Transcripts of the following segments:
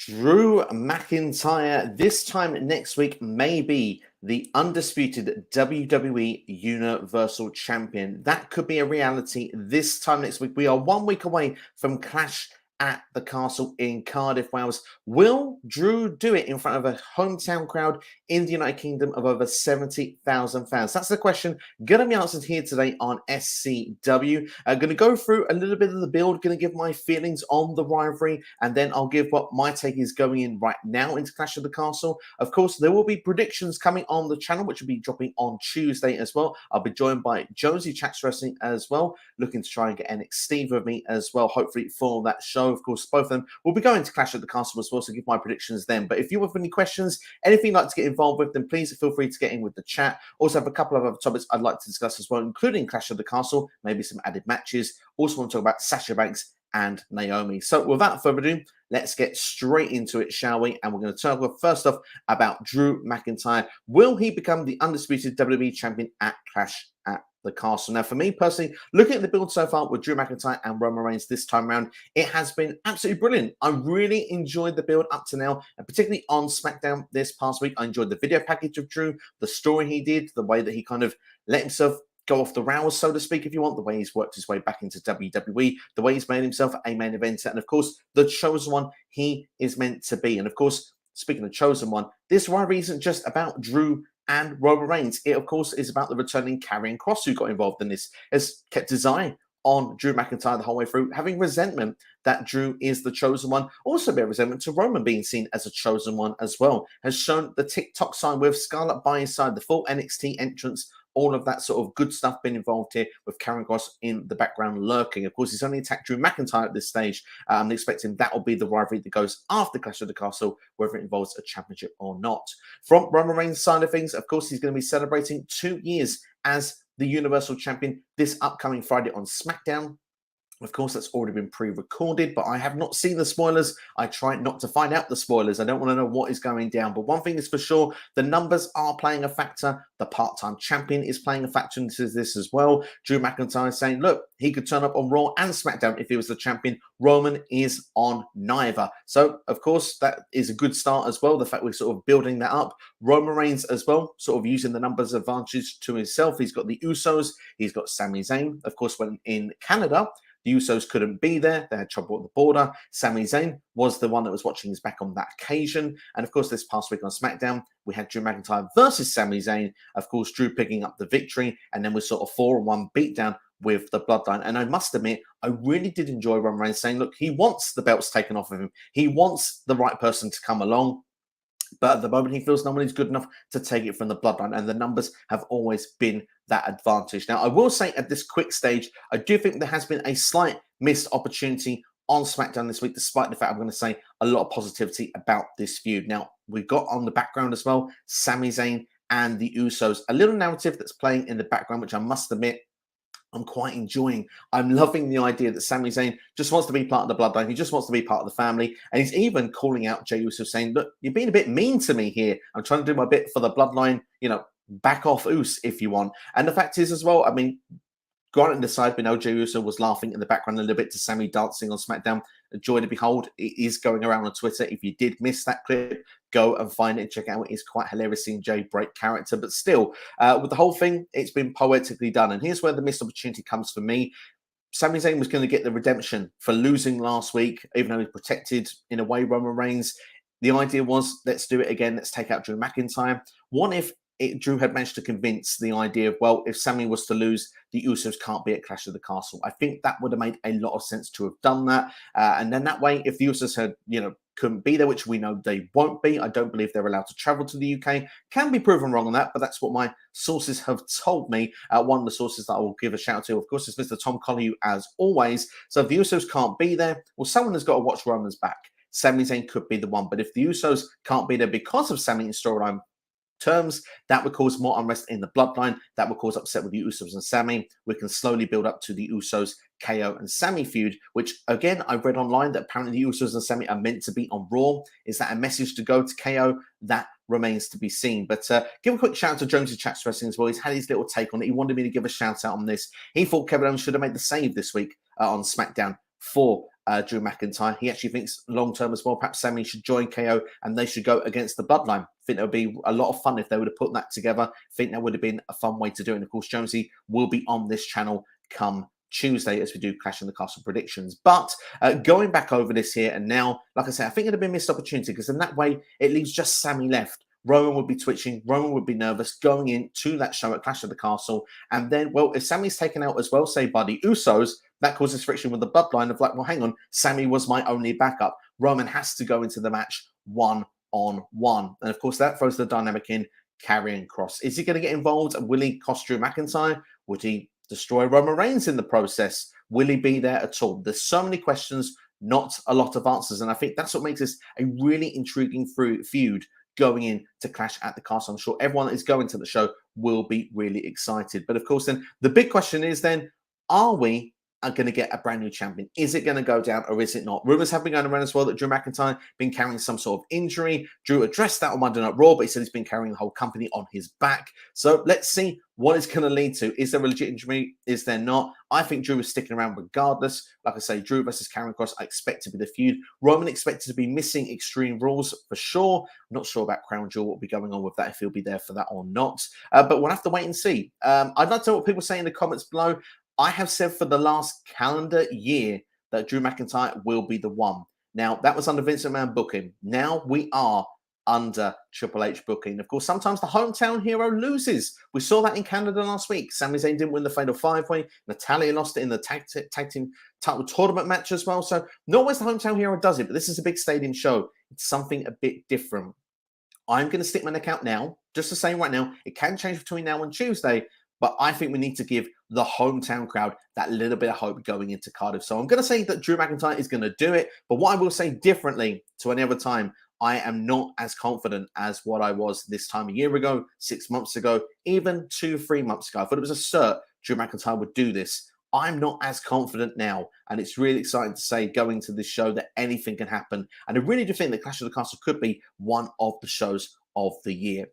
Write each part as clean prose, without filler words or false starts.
Drew McIntyre this time next week may be the undisputed WWE Universal Champion. That could be a reality this time next week. We are 1 week away from Clash at the Castle in Cardiff, Wales. Will Drew do it in front of a hometown crowd in the United Kingdom of over 70,000 fans? That's the question going to be answered here today on SCW. I'm going to go through a little bit of the build, going to give my feelings on the rivalry, and then I'll give what my take is going in right now into Clash of the Castle. Of course, there will be predictions coming on the channel, which will be dropping on Tuesday as well. I'll be joined by Jonesy Chats Wrestling as well, looking to try and get NXT Steve with me as well, hopefully for that show. Of course, both of them will be going to Clash at the Castle as well, so give my predictions then. But if you have any questions, anything you'd like to get involved with, then please feel free to get in with the chat. Also have a couple of other topics I'd like to discuss as well, including Clash of the Castle, maybe some added matches. Also want to talk about Sasha Banks and Naomi. So without further ado, let's get straight into it, shall we? And we're going to talk first off about Drew McIntyre. Will he become the undisputed WWE champion at Clash at the Castle? Now, for me personally, looking at the build so far with Drew McIntyre and Roman Reigns this time around, it has been absolutely brilliant. I really enjoyed the build up to now, and particularly on SmackDown this past week. I enjoyed the video package of Drew, the story he did, the way that he kind of let himself go off the rails, so to speak, if you want, the way he's worked his way back into WWE, the way he's made himself a main eventer, and of course, the chosen one he is meant to be. And of course, speaking of chosen one, this rivalry isn't just about Drew and Roman Reigns. It, of course, is about the returning Karrion Kross who got involved in this, has kept his eye on Drew McIntyre the whole way through, having resentment that Drew is the chosen one. Also a bit of resentment to Roman being seen as a chosen one as well. Has shown the TikTok sign with Scarlett by his side, the full NXT entrance, all of that sort of good stuff been involved here with Karrion Kross in the background lurking. Of course, he's only attacked Drew McIntyre at this stage. I'm expecting that will be the rivalry that goes after Clash of the Castle, whether it involves a championship or not. From Roman Reigns' side of things, of course, he's going to be celebrating 2 years as the Universal Champion this upcoming Friday on SmackDown. Of course, that's already been pre-recorded, but I have not seen the spoilers. I try not to find out the spoilers. I don't want to know what is going down. But one thing is for sure, the numbers are playing a factor. The part-time champion is playing a factor into this as well. Drew McIntyre saying, look, he could turn up on Raw and SmackDown if he was the champion. Roman is on neither. So, of course, that is a good start as well. The fact we're sort of building that up. Roman Reigns as well, sort of using the numbers advantage to himself. He's got the Usos. He's got Sami Zayn. Of course, when in Canada, the Usos couldn't be there. They had trouble at the border. Sami Zayn was the one that was watching his back on that occasion. And of course, this past week on SmackDown, we had Drew McIntyre versus Sami Zayn. Of course, Drew picking up the victory. And then we sort of 4-1 beatdown with the Bloodline. And I must admit, I really did enjoy Roman Reigns saying, look, he wants the belts taken off of him. He wants the right person to come along. But at the moment, he feels no one is good enough to take it from the Bloodline. And the numbers have always been that advantage. Now, I will say at this quick stage, I do think there has been a slight missed opportunity on SmackDown this week, despite the fact I'm going to say a lot of positivity about this feud. Now, we've got on the background as well, Sami Zayn and the Usos. A little narrative that's playing in the background, which I must admit, I'm quite enjoying. I'm loving the idea that Sami Zayn just wants to be part of the Bloodline. He just wants to be part of the family. And he's even calling out Jey Uso saying, look, you're being a bit mean to me here. I'm trying to do my bit for the Bloodline, back off Us if you want. And the fact is as well, I mean, granted aside, we know Jey Uso was laughing in the background a little bit to Sami dancing on SmackDown. A joy to behold. It is going around on Twitter. If you did miss that clip, go and find it and check it out. It's quite hilarious seeing Jey break character. But still, with the whole thing, it's been poetically done. And here's where the missed opportunity comes for me. Sami Zayn was going to get the redemption for losing last week, even though he protected, in a way, Roman Reigns. The idea was, let's do it again. Let's take out Drew McIntyre. What if Drew had managed to convince the idea of, well, if Sami was to lose, the Usos can't be at Clash of the Castle. I think that would have made a lot of sense to have done that. And then that way, if the Usos had, couldn't be there, which we know they won't be, I don't believe they're allowed to travel to the UK. Can be proven wrong on that, but that's what my sources have told me. One of the sources that I will give a shout out to, of course, is Mr. Tom Colohue, as always. So if the Usos can't be there, well, someone has got to watch Roman's back. Sami Zayn could be the one. But if the Usos can't be there because of Sami in storyline terms, that would cause more unrest in the Bloodline. That would cause upset with the Usos and Sami. We can slowly build up to the Usos, KO and Sami feud, which again, I read online that apparently the Usos and Sami are meant to be on Raw. Is that a message to go to KO? That remains to be seen. But give a quick shout out to Jonesy Chats Wrestling as well. He's had his little take on it. He wanted me to give a shout out on this. He thought Kevin Owens should have made the save this week on SmackDown for Drew McIntyre. He actually thinks long-term as well, perhaps Sammy should join KO and they should go against the Bloodline. I think it would be a lot of fun if they would have put that together. I think that would have been a fun way to do it. And of course, Jonesy will be on this channel come Tuesday as we do Clash in the Castle predictions. But going back over this here and now, like I said, I think it'd have been a missed opportunity because in that way it leaves just Sammy left. Roman would be twitching, Roman would be nervous going into that show at Clash of the Castle. And then, well, if Sammy's taken out as well, say by the Usos, that causes friction with the Bloodline of like, well, hang on, Sammy was my only backup. Roman has to go into the match one-on-one. And of course, that throws the dynamic in Karrion Kross. Is he going to get involved? Will he cost Drew McIntyre? Would he destroy Roman Reigns in the process? Will he be there at all? There's so many questions, not a lot of answers. And I think that's what makes this a really intriguing feud going in to Clash at the Castle. I'm sure everyone that is going to the show will be really excited. But of course, then the big question is then, are we going to get a brand new champion? Is it going to go down or is it not? Rumors have been going around as well that Drew McIntyre been carrying some sort of injury. Drew addressed that on Monday Night Raw, but he said he's been carrying the whole company on his back. So let's see what it's going to lead to. Is there a legit injury? Is there not? I think Drew is sticking around regardless. Like I say, Drew versus Karrion Kross, I expect to be the feud. Roman expected to be missing Extreme Rules for sure. I'm not sure about Crown Jewel, what will be going on with that, if he'll be there for that or not. But we'll have to wait and see. I'd like to know what people say in the comments below. I have said for the last calendar year that Drew McIntyre will be the one. Now, that was under Vince McMahon booking. Now we are under Triple H booking. Of course, sometimes the hometown hero loses. We saw that in Canada last week. Sami Zayn didn't win the Fatal 5-Way. Natalya lost it in the tag team title tournament match as well. So not always the hometown hero does it, but this is a big stadium show. It's something a bit different. I'm going to stick my neck out now, just to say right now, it can change between now and Tuesday, but I think we need to give the hometown crowd that little bit of hope going into Cardiff. So I'm going to say that Drew McIntyre is going to do it. But what I will say differently to any other time, I am not as confident as what I was this time a year ago, 6 months ago, even 2-3 months ago. I thought it was a cert Drew McIntyre would do this. I'm not as confident now. And it's really exciting to say going to this show that anything can happen. And I really do think that Clash of the Castle could be one of the shows of the year.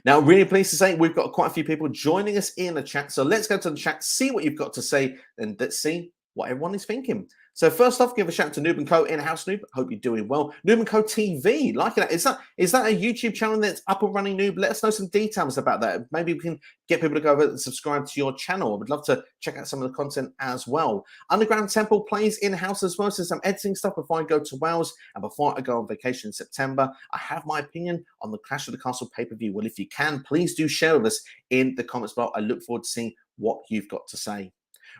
Now, really pleased to say we've got quite a few people joining us in the chat. So let's go to the chat, see what you've got to say, and let's see what everyone is thinking. So first off, give a shout out to Noob & Co. in-house, Noob. Hope you're doing well. Noob & Co. TV, liking that. Is that a YouTube channel that's up and running, Noob? Let us know some details about that. Maybe we can get people to go over and subscribe to your channel. I would love to check out some of the content as well. Underground Temple plays in-house as well. So some editing stuff before I go to Wales and before I go on vacation in September. I have my opinion on the Clash of the Castle pay-per-view. Well, if you can, please do share with us in the comments below. I look forward to seeing what you've got to say.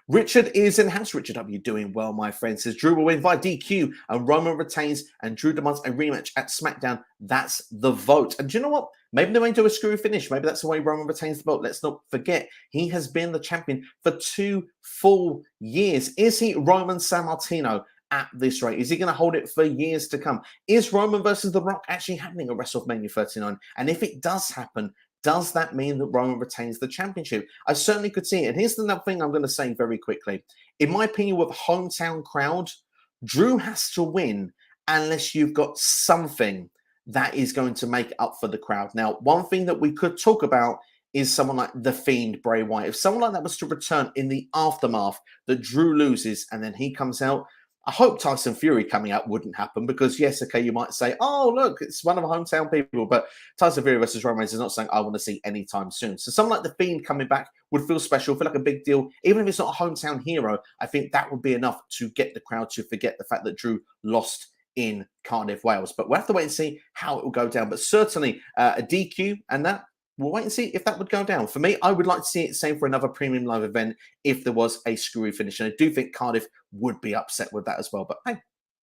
Richard is in house. Richard, are you doing well, my friend? Says Drew will win via DQ and Roman retains and Drew demands a rematch at SmackDown. That's the vote. And do you know what? Maybe they may do a screwy finish. Maybe that's the way Roman retains the belt. Let's not forget, he has been the champion for 2 full years. Is he Roman Sammartino at this rate? Is he going to hold it for years to come? Is Roman versus The Rock actually happening at WrestleMania 39? And if it does happen, does that mean that Roman retains the championship? I certainly could see it. And here's another thing I'm going to say very quickly. In my opinion, with a hometown crowd, Drew has to win unless you've got something that is going to make up for the crowd. Now, one thing that we could talk about is someone like The Fiend, Bray Wyatt. If someone like that was to return in the aftermath, that Drew loses and then he comes out, I hope Tyson Fury coming out wouldn't happen because, yes, okay, you might say, oh, look, it's one of the hometown people. But Tyson Fury versus Roman Reigns is not something I want to see anytime soon. So someone like The Fiend coming back would feel special, feel like a big deal. Even if it's not a hometown hero, I think that would be enough to get the crowd to forget the fact that Drew lost in Cardiff, Wales. But we'll have to wait and see how it will go down. But certainly a DQ and that, we'll wait and see if that would go down. For me, I would like to see it same for another premium live event if there was a screwy finish. And I do think Cardiff would be upset with that as well. But hey,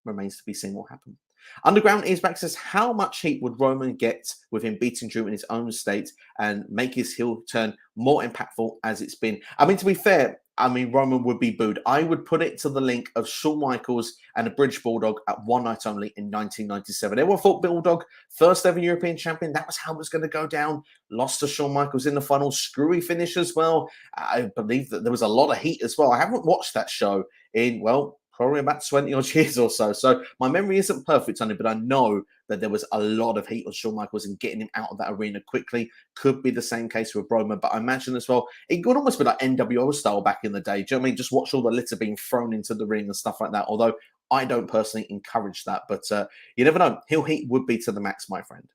remains to be seen what happened. Underground is back, says, how much heat would Roman get with him beating Drew in his own state and make his heel turn more impactful as it's been? I mean, to be fair, Roman would be booed. I would put it to the link of Shawn Michaels and a British Bulldog at One Night Only in 1997. Everyone thought Bulldog, first ever European champion, that was how it was going to go down. Lost to Shawn Michaels in the final, screwy finish as well. I believe that there was a lot of heat as well. I haven't watched that show in, well, probably about 20 odd years or so. So my memory isn't perfect on it, but I know that there was a lot of heat on Shawn Michaels and getting him out of that arena quickly. Could be the same case with Roman, but I imagine as well, it could almost be like NWO style back in the day. Do you know what I mean? Just watch all the litter being thrown into the ring and stuff like that. Although I don't personally encourage that, but you never know. Heel heat would be to the max, my friend.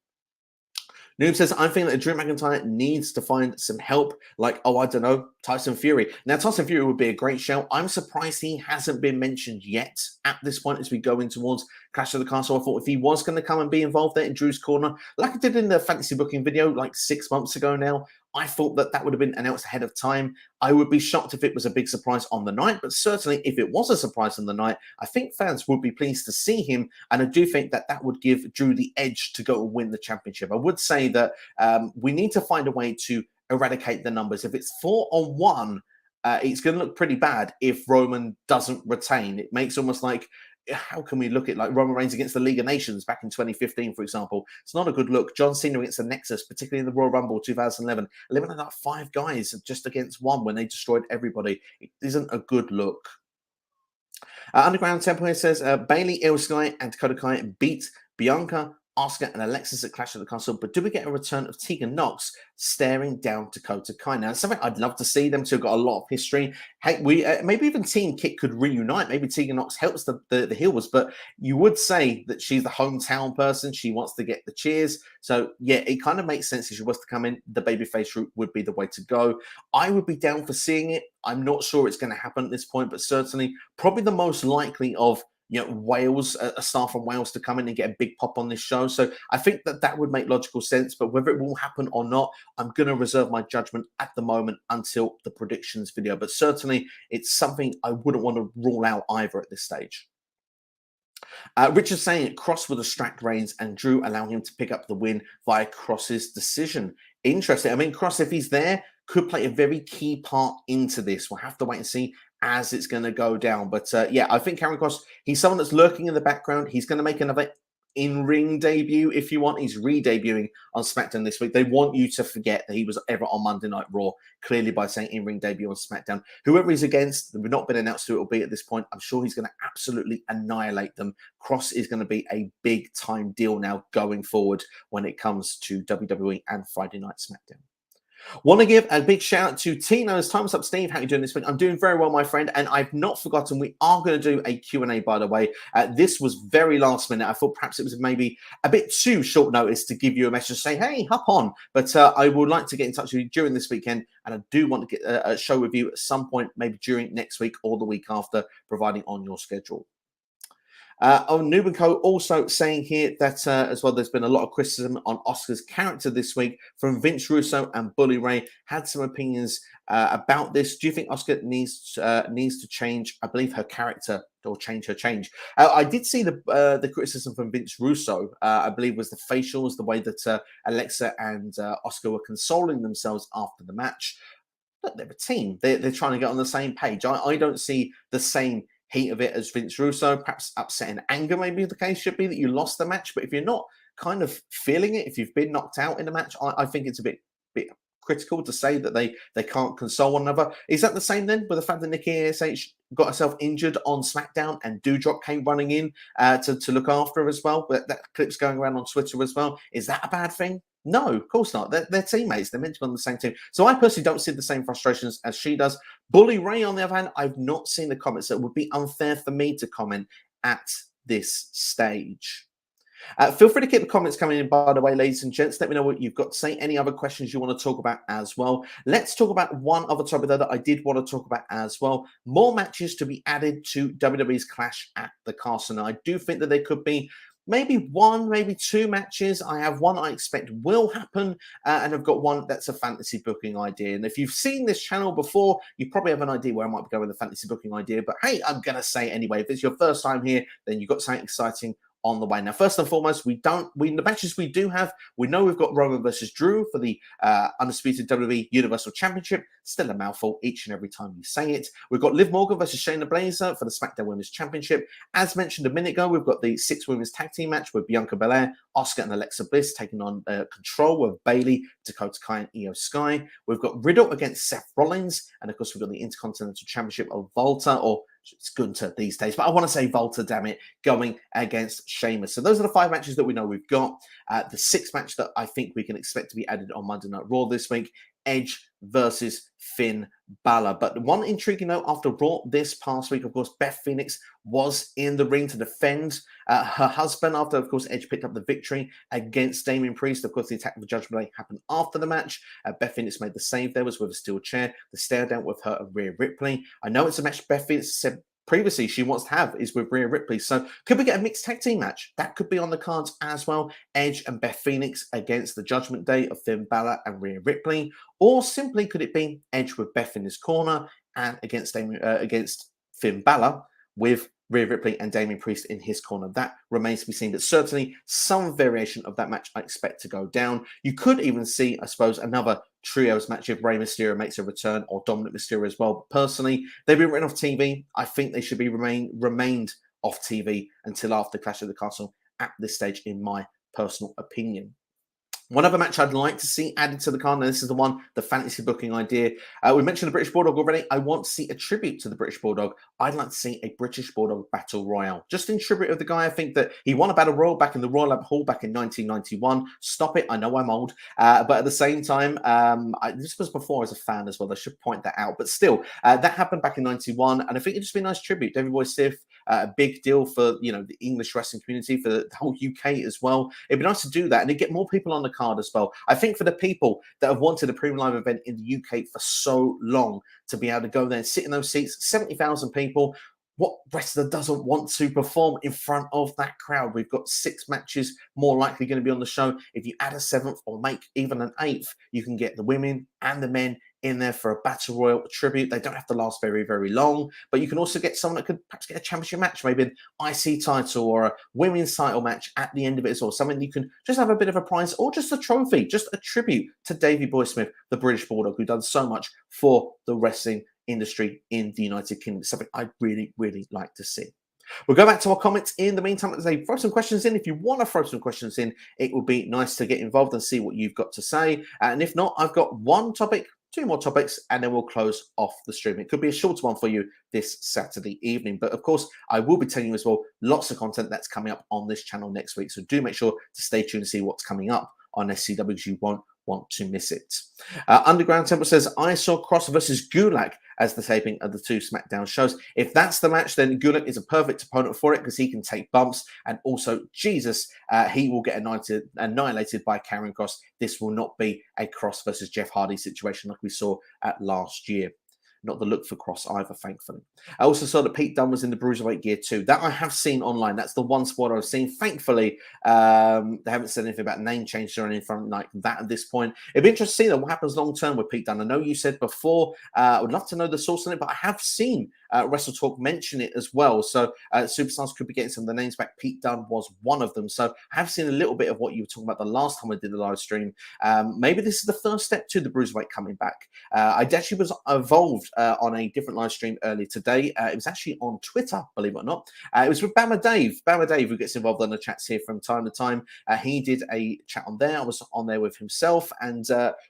Noob says, I think that Drew McIntyre needs to find some help, like, oh, I don't know, Tyson Fury. Now, Tyson Fury would be a great shout. I'm surprised he hasn't been mentioned yet at this point as we go in towards Clash of the Castle. I thought if he was going to come and be involved there in Drew's corner, like I did in the fantasy booking video like 6 months ago now, I thought that that would have been announced ahead of time. I would be shocked if it was a big surprise on the night, but certainly if it was a surprise on the night, I think fans would be pleased to see him, and I do think that that would give Drew the edge to go and win the championship. I would say that we need to find a way to eradicate the numbers. If it's 4-on-1, it's going to look pretty bad if Roman doesn't retain. It makes almost like, how can we look at like Roman Reigns against the League of Nations back in 2015, for example? It's not a good look. John Cena against the Nexus, particularly in the Royal Rumble 2011, eliminated like 5 guys just against one when they destroyed everybody. It isn't a good look. Underground Temple here says, Bayley, Io Sky, and Dakota Kai beat Bianca, Asuka, and Alexis at Clash of the Castle, but do we get a return of Tegan Nox staring down Dakota Kai? Now, it's something I'd love to see. Them two have got a lot of history. Hey, we maybe even Team Kick could reunite. Maybe Tegan Nox helps the heels, but you would say that she's the hometown person. She wants to get the cheers. So, yeah, it kind of makes sense if she was to come in. The babyface route would be the way to go. I would be down for seeing it. I'm not sure it's going to happen at this point, but certainly probably the most likely of Wales, a star from Wales to come in and get a big pop on this show. So I think that that would make logical sense, but whether it will happen or not, I'm going to reserve my judgment at the moment until the predictions video. But certainly it's something I wouldn't want to rule out either at this stage. Richard saying Cross would distract Reigns and Drew, allowing him to pick up the win via Cross's decision. Interesting. I mean, Cross, if he's there, could play a very key part into this. We'll have to wait and see as it's going to go down. But yeah, I think Karrion Kross, he's someone that's lurking in the background. He's going to make another in-ring debut if you want. He's re-debuting on SmackDown this week. They want you to forget that he was ever on Monday Night Raw, clearly by saying in-ring debut on SmackDown. Whoever he's against, we've not been announced who it will be at this point. I'm sure he's going to absolutely annihilate them. Cross is going to be a big-time deal now going forward when it comes to WWE and Friday Night SmackDown. Want to give a big shout out to Tino's. Time's up, Steve. How are you doing this week? I'm doing very well, my friend, and I've not forgotten we are going to do a Q&A, by the way. This was very last minute. I thought perhaps it was maybe a bit too short notice to give you a message saying, hey, hop on. But I would like to get in touch with you during this weekend, and I do want to get a show with you at some point, maybe during next week or the week after, providing on your schedule. Noob & Co. also saying here that as well, there's been a lot of criticism on Asuka's character this week from Vince Russo and Bully Ray. Had some opinions about this. Do you think Asuka needs to change, I believe, her character or change her change? I did see the criticism from Vince Russo, I believe was the facials, the way that Alexa and Asuka were consoling themselves after the match. Look, they're a team. They're trying to get on the same page. I don't see the same heat of it as Vince Russo. Perhaps upset and anger maybe the case should be that you lost the match, but if you're not kind of feeling it, if you've been knocked out in the match, I think it's a bit critical to say that they can't console one another. Is that the same then with the fact that Nikki ASH got herself injured on SmackDown and Doudrop came running in to look after her as well? But that clip's going around on Twitter as well. Is that a bad thing? No, of course not. They're teammates. They're meant to be on the same team. So I personally don't see the same frustrations as she does. Bully Ray, on the other hand, I've not seen the comments. So it would be unfair for me to comment at this stage. Feel free to keep the comments coming in, by the way, ladies and gents. Let me know what you've got to say. Any other questions you want to talk about as well. Let's talk about one other topic, though, that I did want to talk about as well. More matches to be added to WWE's Clash at the Castle. Now, I do think that there could be maybe one, maybe 2 matches. I have one I expect will happen, and I've got one that's a fantasy booking idea. And if you've seen this channel before, you probably have an idea where I might be going with the fantasy booking idea. But hey, I'm going to say anyway, if it's your first time here, then you've got something exciting on the way. Now, first and foremost, the matches we do have, we know we've got Roman versus Drew for the Undisputed WWE Universal Championship. Still a mouthful each and every time you say it. We've got Liv Morgan versus Shayna Baszler for the SmackDown Women's Championship. As mentioned a minute ago, we've got the 6 women's tag team match with Bianca Belair, Asuka, and Alexa Bliss taking on control with Bayley, Dakota Kai, and Io Sky. We've got Riddle against Seth Rollins, and of course we've got the Intercontinental Championship of Volta, or it's Gunther these days, but I want to say Volta, damn it, going against Sheamus. So those are the 5 matches that we know we've got. The 6th match that I think we can expect to be added on Monday Night Raw this week, Edge versus Finn Balor. But one intriguing note after Raw this past week, of course, Beth Phoenix was in the ring to defend her husband after, of course, Edge picked up the victory against Damian Priest. Of course, the attack of the Judgment Day happened after the match. Beth Phoenix made the save there, was with a steel chair. The stare down with her and Rhea Ripley. I know it's a match Beth Phoenix said previously she wants to have is with Rhea Ripley. So could we get a mixed tag team match? That could be on the cards as well. Edge and Beth Phoenix against the Judgment Day of Finn Balor and Rhea Ripley. Or simply could it be Edge with Beth in his corner and against Finn Balor with Rhea Ripley and Damian Priest in his corner? That remains to be seen, but certainly some variation of that match I expect to go down. You could even see, I suppose, another trios match if Rey Mysterio makes a return or Dominic Mysterio as well. But personally, they've been written off TV. I think they should be remained off TV until after Clash of the Castle at this stage, in my personal opinion. One other match I'd like to see added to the card, and this is the fantasy booking idea. We mentioned the British Bulldog already. I want to see a tribute to the British Bulldog. I'd like to see a British Bulldog Battle Royale. Just in tribute of the guy. I think that he won a Battle Royal back in the Royal Albert Hall back in 1991. Stop it. I know I'm old. But at the same time, this was before I was a fan as well. I should point that out. But still, that happened back in 91. And I think it'd just be a nice tribute. Davey Boy Smith, a big deal for, the English wrestling community, for the whole UK as well. It'd be nice to do that and to get more people on the card as well. I think for the people that have wanted a premium live event in the UK for so long, to be able to go there and sit in those seats, 70,000 people, what wrestler doesn't want to perform in front of that crowd? We've got 6 matches more likely going to be on the show. If you add a 7th or make even an 8th, you can get the women and the men in there for a Battle Royal tribute. They don't have to last very, very long, but you can also get someone that could perhaps get a championship match, maybe an IC title or a women's title match at the end of it as well. Something you can just have a bit of a prize or just a trophy, just a tribute to Davey Boy Smith, the British Bulldog, who done so much for the wrestling industry in the United Kingdom. Something I'd really, really like to see. We'll go back to our comments in the meantime. As I throw some questions in. If you want to throw some questions in, it would be nice to get involved and see what you've got to say. And if not, I've got one topic, 2 more topics, and then we'll close off the stream. It could be a shorter one for you this Saturday evening. But of course, I will be telling you as well, lots of content that's coming up on this channel next week. So do make sure to stay tuned and see what's coming up on SCW, because you won't want to miss it. Underground Temple says, I saw Cross versus Gulak as the taping of the 2 SmackDown shows. If that's the match, then Gulak is a perfect opponent for it because he can take bumps, and also Jesus, he will get annihilated by Karrion Kross. This will not be a Cross versus Jeff Hardy situation like we saw at last year. Not the look for Cross either, thankfully. I also saw that Pete Dunne was in the Bruiserweight gear too. That I have seen online. That's the one spot I've seen. Thankfully, they haven't said anything about name change or anything like that at this point. It'd be interesting to see what happens long term with Pete Dunne. I know you said before, I would love to know the source on it, but I have seen Wrestle Talk mention it as well. So superstars could be getting some of the names back. Pete Dunne was one of them. So I have seen a little bit of what you were talking about the last time I did the live stream. Maybe this is the first step to the Bruiserweight coming back. I actually was involved on a different live stream earlier today. It was actually on Twitter, believe it or not. It was with Bama Dave. Bama Dave, who gets involved on the chats here from time to time. He did a chat on there. I was on there with himself, and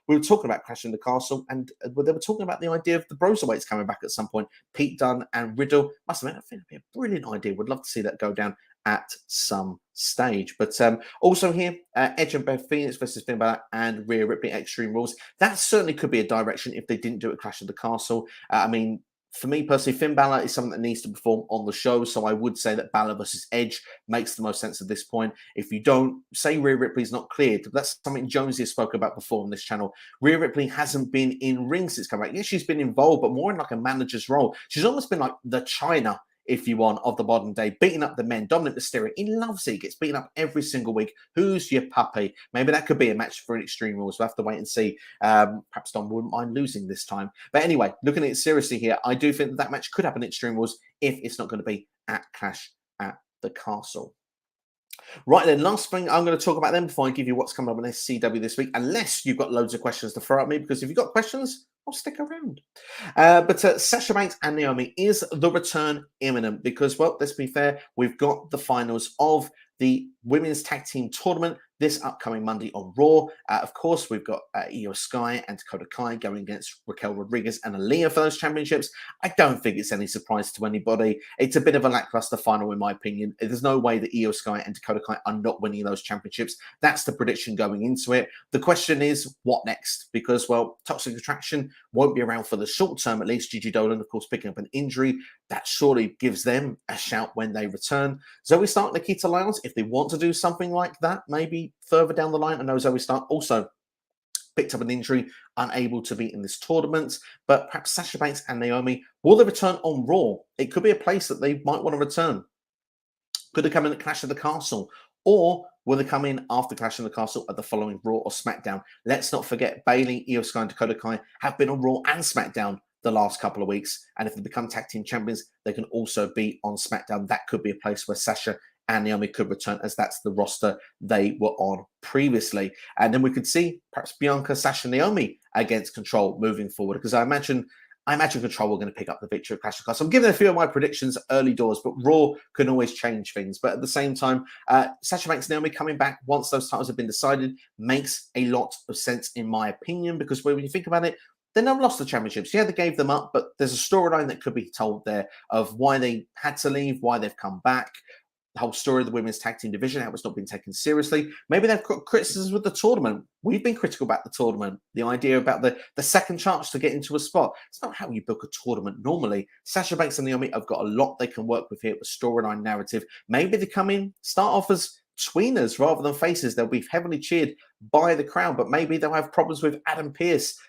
we were talking about Clash in the Castle, and they were talking about the idea of the Bruiserweights coming back at some point. Pete Dunne and Riddle. Must admit, I think it'd be a brilliant idea. Would love to see that go down at some stage. But also here, Edge and Beth Phoenix versus Finn Balor and Rhea Ripley Extreme Rules. That certainly could be a direction if they didn't do it at Clash of the Castle. I mean, for me personally, Finn Balor is something that needs to perform on the show. So I would say that Balor versus Edge makes the most sense at this point. If you don't, say Rhea Ripley's not cleared. That's something Jonesy has spoke about before on this channel. Rhea Ripley hasn't been in ring since coming back. Yes, she's been involved, but more in like a manager's role. She's almost been like the China, if you want, of the modern day, beating up the men. Dominic Mysterio, he loves it. He gets beaten up every single week. Who's your puppy? Maybe that could be a match for an Extreme Rules. We'll have to wait and see. Perhaps Dom wouldn't mind losing this time. But anyway, looking at it seriously here, I do think that match could happen at Extreme Rules if it's not going to be at Clash at the Castle. Right then, last thing I'm going to talk about then before I give you what's coming up on SCW this week, unless you've got loads of questions to throw at me, because if you've got questions, I'll stick around. But Sasha Banks and Naomi, is the return imminent? Because, well, let's be fair, we've got the finals of the women's tag team tournament this upcoming Monday on Raw. Of course, we've got Io Sky and Dakota Kai going against Raquel Rodriguez and Aaliyah for those championships. I don't think it's any surprise to anybody. It's a bit of a lackluster final, in my opinion. There's no way that Io Sky and Dakota Kai are not winning those championships. That's the prediction going into it. The question is, what next? Because, well, Toxic Attraction won't be around for the short term, at least. Gigi Dolan, of course, picking up an injury. That surely gives them a shout when they return. Zoe Stark, Nikita Lyons, if they want to do something like that, maybe further down the line. I know Zoe Stark also picked up an injury, unable to be in this tournament, but perhaps Sasha Banks and Naomi, will they return on Raw? It could be a place that they might want to return. Could they come in at Clash of the Castle? Or will they come in after Clash of the Castle at the following Raw or SmackDown? Let's not forget, Bayley, Io Sky, and Dakota Kai have been on Raw and SmackDown the last couple of weeks. And if they become tag team champions, they can also be on SmackDown. That could be a place where Sasha and Naomi could return, as that's the roster they were on previously. And then we could see perhaps Bianca, Sasha, Naomi against Control moving forward, because I imagine Control were going to pick up the victory at Clash of Clans. I'm giving a few of my predictions early doors, but Raw can always change things. But at the same time, Sasha Banks, Naomi coming back once those titles have been decided makes a lot of sense, in my opinion, because when you think about it, they never lost the championships. Yeah, they gave them up, but there's a storyline that could be told there of why they had to leave, why they've come back. The whole story of the women's tag team division, how it's not been taken seriously. Maybe they've got criticisms with the tournament. We've been critical about the tournament. The idea about the second chance to get into a spot. It's not how you book a tournament normally. Sasha Banks and Naomi have got a lot they can work with here with storyline narrative. Maybe they come in, start off as tweeners rather than faces. They'll be heavily cheered by the crowd, but maybe they'll have problems with Adam Pearce.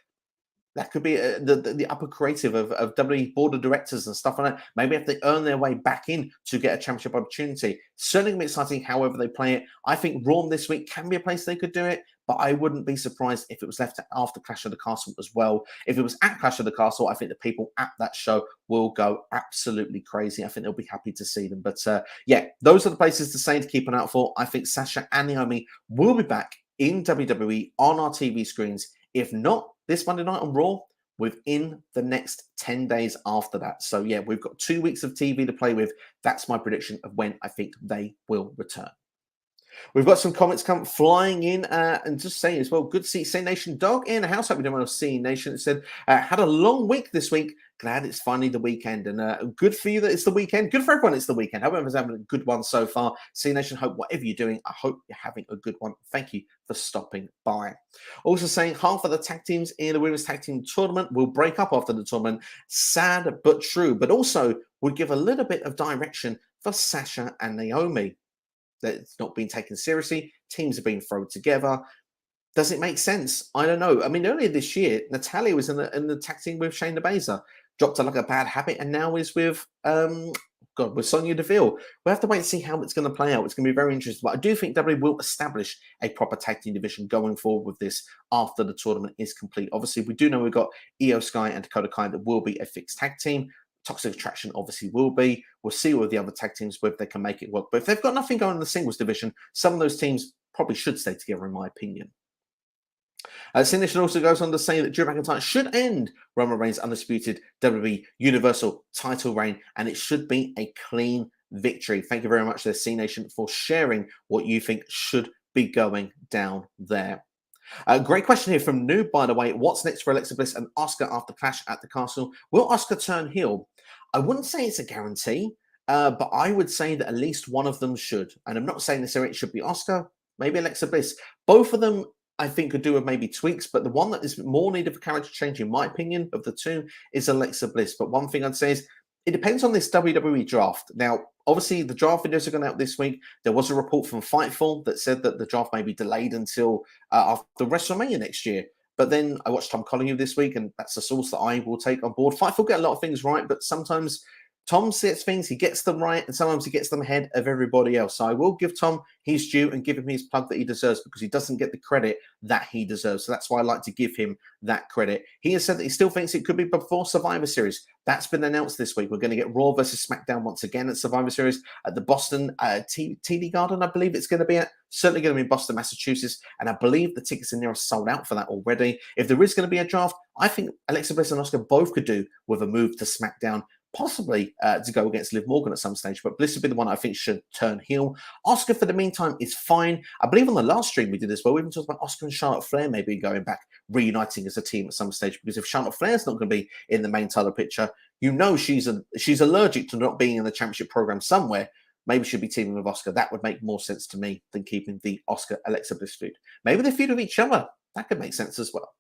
That could be the upper creative of WWE board of directors and stuff like that. Maybe if they earn their way back in to get a championship opportunity. Certainly going to be exciting however they play it. I think Raw this week can be a place they could do it, but I wouldn't be surprised if it was left after Clash of the Castle as well. If it was at Clash of the Castle, I think the people at that show will go absolutely crazy. I think they'll be happy to see them. But yeah, those are the places to say to keep an eye out for. I think Sasha and Naomi will be back in WWE on our TV screens. If not this Monday night on Raw, within the next 10 days after that. So yeah, we've got 2 weeks of TV to play with. That's my prediction of when I think they will return. We've got some comments come flying in and just saying as well, good to see C Nation Dog in the house. Hope you doing well, C Nation. It said, had a long week this week. Glad it's finally the weekend. And good for you that it's the weekend. Good for everyone it's the weekend. Hope everyone's having a good one so far. C Nation, hope whatever you're doing, I hope you're having a good one. Thank you for stopping by. Also saying half of the tag teams in the women's tag team tournament will break up after the tournament. Sad but true. But also would give a little bit of direction for Sasha and Naomi. That it's not being taken seriously. Teams are being thrown together. Does it make sense? I don't know. I mean, earlier this year, Natalia was in the tag team with Shayna Baszler, dropped her like a bad habit, and now is with with Sonya Deville. We'll have to wait and see how it's going to play out. It's going to be very interesting. But I do think WWE will establish a proper tag team division going forward with this after the tournament is complete. Obviously, we do know we've got Io Sky and Dakota Kai that will be a fixed tag team. Toxic Attraction obviously will be. We'll see what the other tag teams whether they can make it work. But if they've got nothing going in the singles division, some of those teams probably should stay together, in my opinion. Signature also goes on to say that Drew McIntyre should end Roman Reigns' undisputed WWE Universal title reign, and it should be a clean victory. Thank you very much there, C Nation, for sharing what you think should be going down there. Great question here from Noob, by the way. What's next for Alexa Bliss and Asuka after Clash at the Castle? Will Asuka turn heel? I wouldn't say it's a guarantee, but I would say that at least one of them should. And I'm not saying necessarily it should be Asuka, maybe Alexa Bliss. Both of them, I think, could do with maybe tweaks, but the one that is more needed for character change, in my opinion, of the two is Alexa Bliss. But one thing I'd say is it depends on this WWE draft. Now, obviously, the draft videos are going out this week. There was a report from Fightful that said that the draft may be delayed until after WrestleMania next year. But then I watched Tom Collingwood this week, and that's a source that I will take on board. Fightful get a lot of things right, but sometimes Tom gets things, he gets them right, and sometimes he gets them ahead of everybody else. So I will give Tom his due and give him his plug that he deserves, because he doesn't get the credit that he deserves. So that's why I like to give him that credit. He has said that he still thinks it could be before Survivor Series. That's been announced this week. We're going to get Raw versus SmackDown once again at Survivor Series at the Boston TD Garden, I believe it's going to be at. Certainly going to be in Boston, Massachusetts. And I believe the tickets in there are sold out for that already. If there is going to be a draft, I think Alexa Bliss and Asuka both could do with a move to SmackDown. possibly to go against Liv Morgan at some stage. But Bliss would be the one I think should turn heel. Oscar, for the meantime, is fine. I believe on the last stream we did as well, we even talked about Oscar and Charlotte Flair maybe going back, reuniting as a team at some stage. Because if Charlotte Flair's not going to be in the main title picture, you know she's allergic to not being in the championship program somewhere. Maybe she'd be teaming with Oscar. That would make more sense to me than keeping the Oscar Alexa Bliss feud. Maybe they feud with each other. That could make sense as well.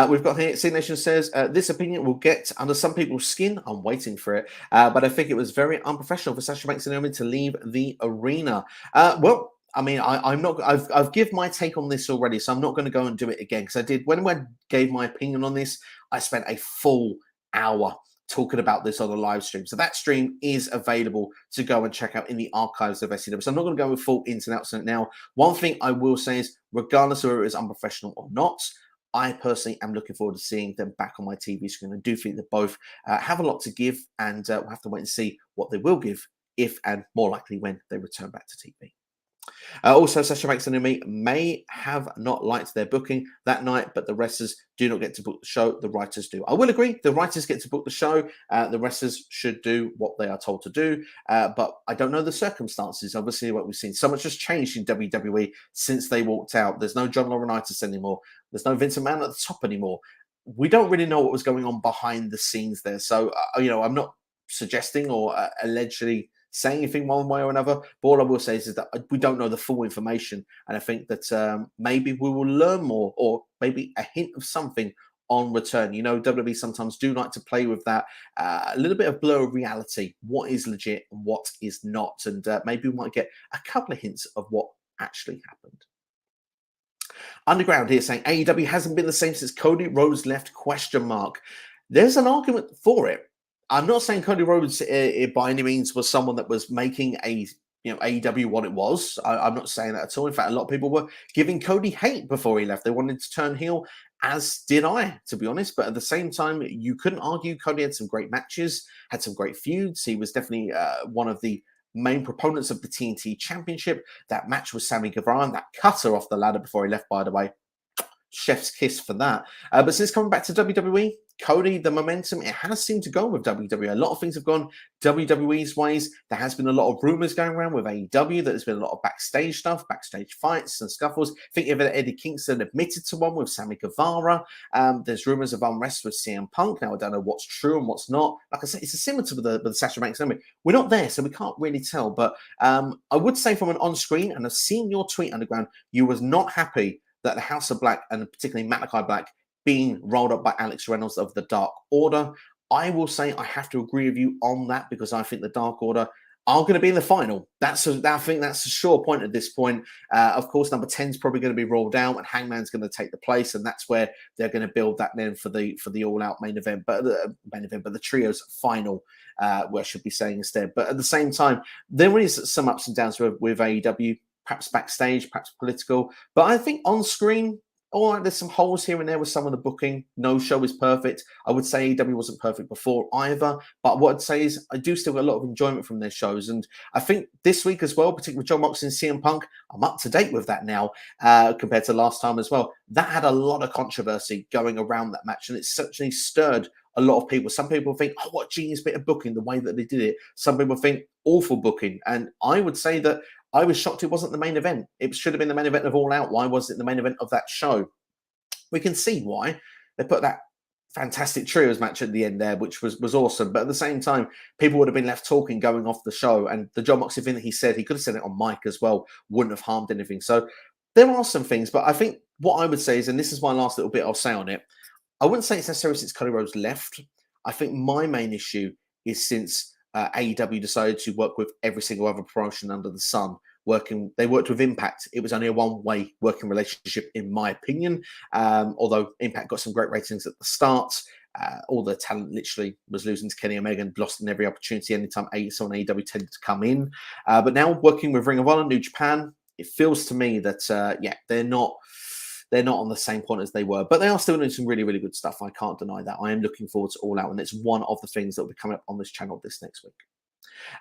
We've got here, C Nation says, this opinion will get under some people's skin. I'm waiting for it. But I think it was very unprofessional for Sasha Banks and Naomi to leave the arena. Well, I mean, I'm not. I've given my take on this already, so I'm not going to go and do it again because I did when I gave my opinion on this. I spent a full hour talking about this on a live stream, so that stream is available to go and check out in the archives of SCW. So I'm not going to go with full ins and outs on it now. One thing I will say is, regardless of whether it is unprofessional or not, I personally am looking forward to seeing them back on my TV screen. I do think that both have a lot to give, and we'll have to wait and see what they will give if and more likely when they return back to TV. Also, Sasha Banks and Naomi may have not liked their booking that night, but the wrestlers do not get to book the show. The writers do. I will agree. The writers get to book the show. The wrestlers should do what they are told to do. But I don't know the circumstances. Obviously, what we've seen, so much has changed in WWE since they walked out. There's no John Laurinaitis anymore. There's no Vince McMahon at the top anymore. We don't really know what was going on behind the scenes there. So, I'm not suggesting or allegedly saying anything one way or another, but all I will say is that we don't know the full information, and I think that maybe we will learn more, or maybe a hint of something on return. WWE sometimes do like to play with that a little bit of blur of reality, what is legit and what is not, and maybe we might get a couple of hints of what actually happened. Underground here saying AEW hasn't been the same since Cody Rhodes left, ? There's an argument for it. I'm not saying Cody Rhodes by any means was someone that was making AEW what it was. I'm not saying that at all. In fact, a lot of people were giving Cody hate before he left. They wanted to turn heel, as did I, to be honest. But at the same time, you couldn't argue Cody had some great matches, had some great feuds. He was definitely one of the main proponents of the TNT Championship. That match with Sammy Guevara, that cutter off the ladder before he left, by the way. Chef's kiss for that. But since coming back to WWE, Cody, the momentum, it has seemed to go with WWE. A lot of things have gone WWE's ways. There has been a lot of rumors going around with AEW. That there's been a lot of backstage stuff, backstage fights and scuffles. I think even Eddie Kingston admitted to one with Sammy Guevara. There's rumors of unrest with CM Punk. Now, I don't know what's true and what's not. Like I said, it's similar to the Sasha Banks. We're not there, so we can't really tell. But I would say from an on-screen, and I've seen your tweet, Underground, you was not happy that the House of Black, and particularly Malachi Black, being rolled up by Alex Reynolds of the Dark Order. I will say I have to agree with you on that, because I think the Dark Order are going to be in the final. I think that's a sure point at this point. Of course, number 10 is probably going to be rolled out, and Hangman's going to take the place, and that's where they're going to build that then for the all-out main event, but the trios final, where I should be saying instead. But at the same time, there is some ups and downs with AEW. Perhaps backstage, perhaps political. But I think on screen, all right, there's some holes here and there with some of the booking. No show is perfect. I would say AEW wasn't perfect before either. But what I'd say is I do still get a lot of enjoyment from their shows. And I think this week as well, particularly with John Moxley and CM Punk, I'm up to date with that now compared to last time as well. That had a lot of controversy going around that match. And it certainly stirred a lot of people. Some people think, oh, what genius bit of booking, the way that they did it. Some people think awful booking. And I would say that I was shocked it wasn't the main event. It should have been the main event of All Out. Why was it the main event of that show? We can see why. They put that fantastic trios match at the end there, which was awesome. But at the same time, people would have been left talking going off the show. And the John Moxley thing that he said, he could have said it on mic as well, wouldn't have harmed anything. So there are some things. But I think what I would say is, and this is my last little bit I'll say on it, I wouldn't say it's necessarily since Cody Rhodes left. I think my main issue is since AEW decided to work with every single other promotion under the sun. They worked with Impact. It was only a one-way working relationship, in my opinion. Although Impact got some great ratings at the start, all the talent literally was losing to Kenny Omega and lost in every opportunity anytime someone AEW tended to come in. But now working with Ring of Honor, New Japan, it feels to me that they're not on the same point as they were, but they are still doing some really, really good stuff. I can't deny that. I am looking forward to All Out, and it's one of the things that will be coming up on this channel this next week.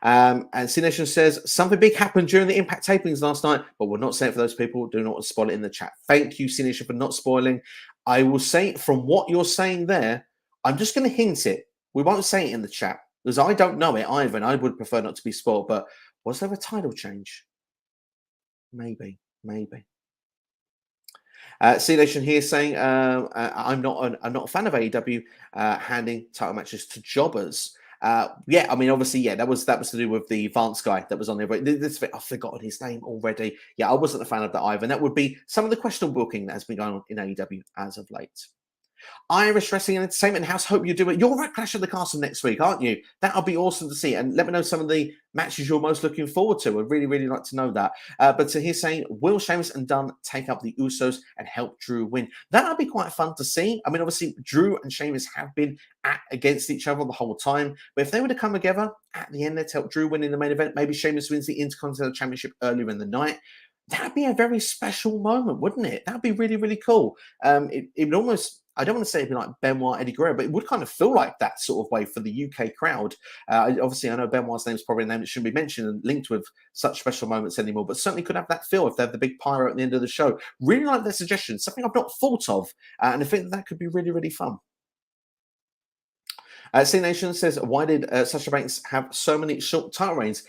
And C Nation says, something big happened during the Impact tapings last night, but we're not saying it for those people. Do not spoil it in the chat. Thank you, C Nation, for not spoiling. I will say, from what you're saying there, I'm just going to hint it. We won't say it in the chat because I don't know it either, and I would prefer not to be spoiled. But was there a title change? Maybe, maybe. C Nation here saying I'm not a fan of AEW handing title matches to jobbers. Yeah, I mean, obviously, yeah, that was to do with the Vance guy that was on there. But I've forgotten his name already. Yeah, I wasn't a fan of that either. And that would be some of the questionable booking that has been going on in AEW as of late. Irish Wrestling and Entertainment House, hope you do it. You're at Clash of the Castle next week, aren't you? That'll be awesome to see. And let me know some of the matches you're most looking forward to. I'd really, really like to know that. But to hear saying, will Sheamus and Dunn take up the Usos and help Drew win? That'll be quite fun to see. I mean, obviously, Drew and Sheamus have been against each other the whole time. But if they were to come together at the end, they'd help Drew win in the main event. Maybe Sheamus wins the Intercontinental Championship earlier in the night. That'd be a very special moment, wouldn't it? That'd be really, really cool. It would almost, I don't want to say it'd be like Benoit, Eddie Guerrero, but it would kind of feel like that sort of way for the UK crowd. Obviously, I know Benoit's name is probably a name that shouldn't be mentioned and linked with such special moments anymore, but certainly could have that feel if they have the big pyro at the end of the show. Really like their suggestion, something I've not thought of, and I think that could be really, really fun. C Nation says, why did Sasha Banks have so many short title reigns?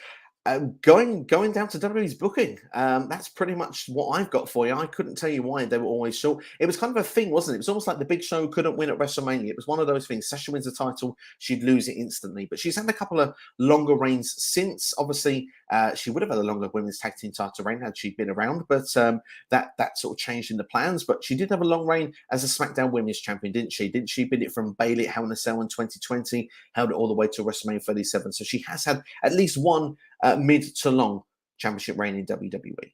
Going down to WWE's booking. That's pretty much what I've got for you. I couldn't tell you why they were always short. It was kind of a thing, wasn't it? It was almost like the Big Show couldn't win at WrestleMania. It was one of those things. Sasha wins the title, she'd lose it instantly. But she's had a couple of longer reigns since. Obviously, she would have had a longer women's tag team title reign had she been around. But that sort of changed in the plans. But she did have a long reign as a SmackDown Women's Champion, didn't she? Didn't she beat it from Bayley at Hell in a Cell in 2020? Held it all the way to WrestleMania 37. So she has had at least one mid to long championship reign in WWE.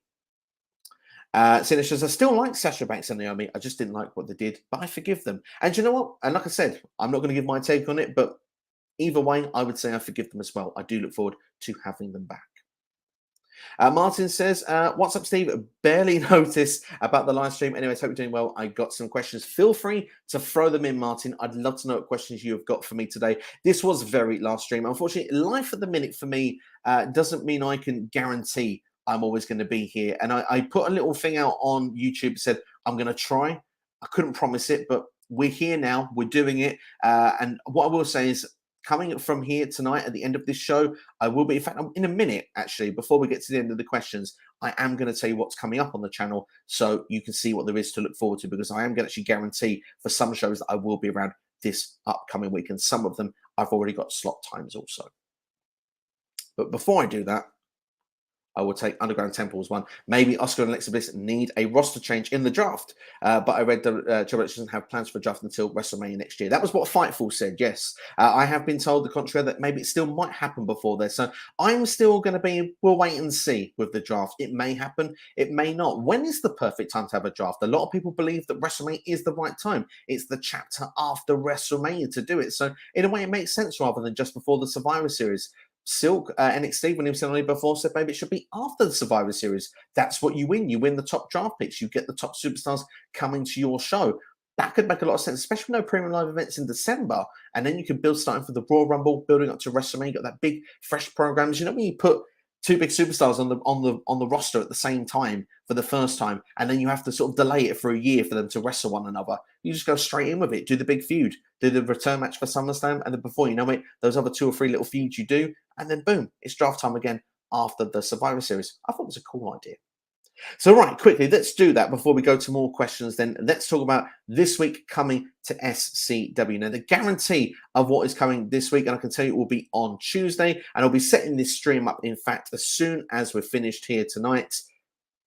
Sinisters, I still like Sasha Banks and Naomi. I just didn't like what they did, but I forgive them. And you know what? And like I said, I'm not going to give my take on it, but either way, I would say I forgive them as well. I do look forward to having them back. Martin says, what's up, Steve? Barely noticed about the live stream. Anyways, hope you're doing well. I got some questions. Feel free to throw them in, Martin. I'd love to know what questions you have got for me today. This was very last stream. Unfortunately, life at the minute for me doesn't mean I can guarantee I'm always going to be here. And I put a little thing out on YouTube, said, I'm going to try. I couldn't promise it, but we're here now. We're doing it. And what I will say is, coming from here tonight at the end of this show, I will be, in fact, in a minute, actually, before we get to the end of the questions, I am going to tell you what's coming up on the channel so you can see what there is to look forward to, because I am going to actually guarantee for some shows that I will be around this upcoming week, and some of them I've already got slot times also. But before I do that, I will take Underground Temple's one. Maybe Oscar and Alexa Bliss need a roster change in the draft. But I read Triple H doesn't have plans for a draft until WrestleMania next year. That was what Fightful said, yes. I have been told the contrary, that maybe it still might happen before there. So I'm still going to be, we'll wait and see with the draft. It may happen, it may not. When is the perfect time to have a draft? A lot of people believe that WrestleMania is the right time. It's the chapter after WrestleMania to do it. So in a way, it makes sense rather than just before the Survivor Series. Silk NXT, when he was on before, said maybe it should be after the Survivor Series. That's what you win. You win the top draft picks. You get the top superstars coming to your show. That could make a lot of sense, especially with no premium live events in December. And then you can build starting for the Royal Rumble, building up to WrestleMania. You got that big, fresh programs. You know, when you put two big superstars on the roster at the same time for the first time, and then you have to sort of delay it for a year for them to wrestle one another. You just go straight in with it. Do the big feud, do the return match for SummerSlam, and then before you know it, those other 2 or 3 little feuds you do, and then boom, it's draft time again after the Survivor Series. I thought it was a cool idea. So right, quickly, let's do that before we go to more questions. Then let's talk about this week coming to SCW. Now, the guarantee of what is coming this week, and I can tell you it will be on Tuesday, and I'll be setting this stream up, in fact, as soon as we're finished here tonight.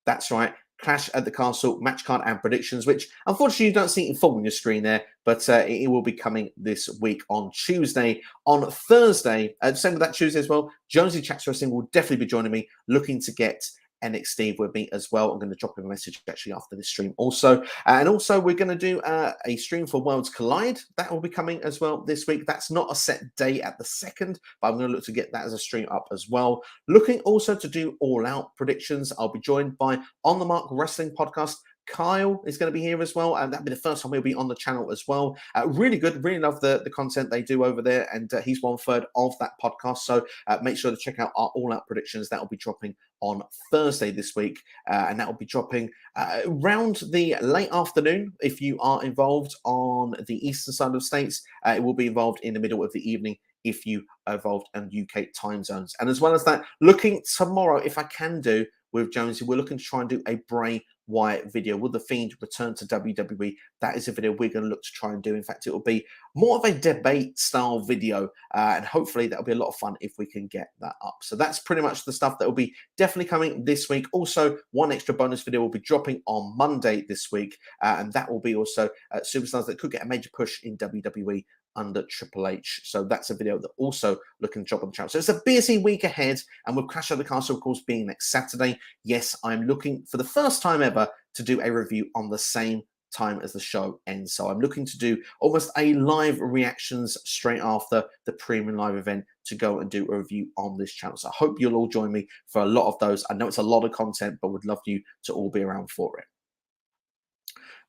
That's right, Clash at the Castle, match card and predictions, which unfortunately you don't see in full on your screen there, but it will be coming this week on Tuesday. On Thursday, same with that Tuesday as well, Jonesy Chats Wrestling will definitely be joining me, looking to get NXT with me as well. I'm going to drop him a message actually after this stream also. And also we're going to do a stream for Worlds Collide. That will be coming as well this week. That's not a set day at the second, but I'm going to look to get that as a stream up as well. Looking also to do All Out predictions. I'll be joined by On The Mark Wrestling Podcast, Kyle is going to be here as well, and that'll be the first time he'll be on the channel as well. Really good, really love the content they do over there, and he's 1/3 of that podcast. So make sure to check out our All Out predictions. That will be dropping on Thursday this week, and that will be dropping around the late afternoon. If you are involved on the eastern side of the states, it will be involved in the middle of the evening if you are involved in UK time zones. And as well as that, looking tomorrow, if I can do with Jonesy, we're looking to try and do a Bray Wyatt video. Will the Fiend return to WWE? That is a video we're going to look to try and do. In fact, it will be more of a debate style video, and hopefully that'll be a lot of fun if we can get that up. So that's pretty much the stuff that will be definitely coming this week. Also, one extra bonus video will be dropping on Monday this week, and that will be also superstars that could get a major push in WWE under Triple H. So that's a video that also looking to drop on the channel. So it's a busy week ahead, and with Clash of the Castle, of course, being next Saturday, yes, I'm looking for the first time ever to do a review on the same time as the show ends. So I'm looking to do almost a live reactions straight after the premium live event to go and do a review on this channel. So I hope you'll all join me for a lot of those. I know it's a lot of content, but would love you to all be around for it.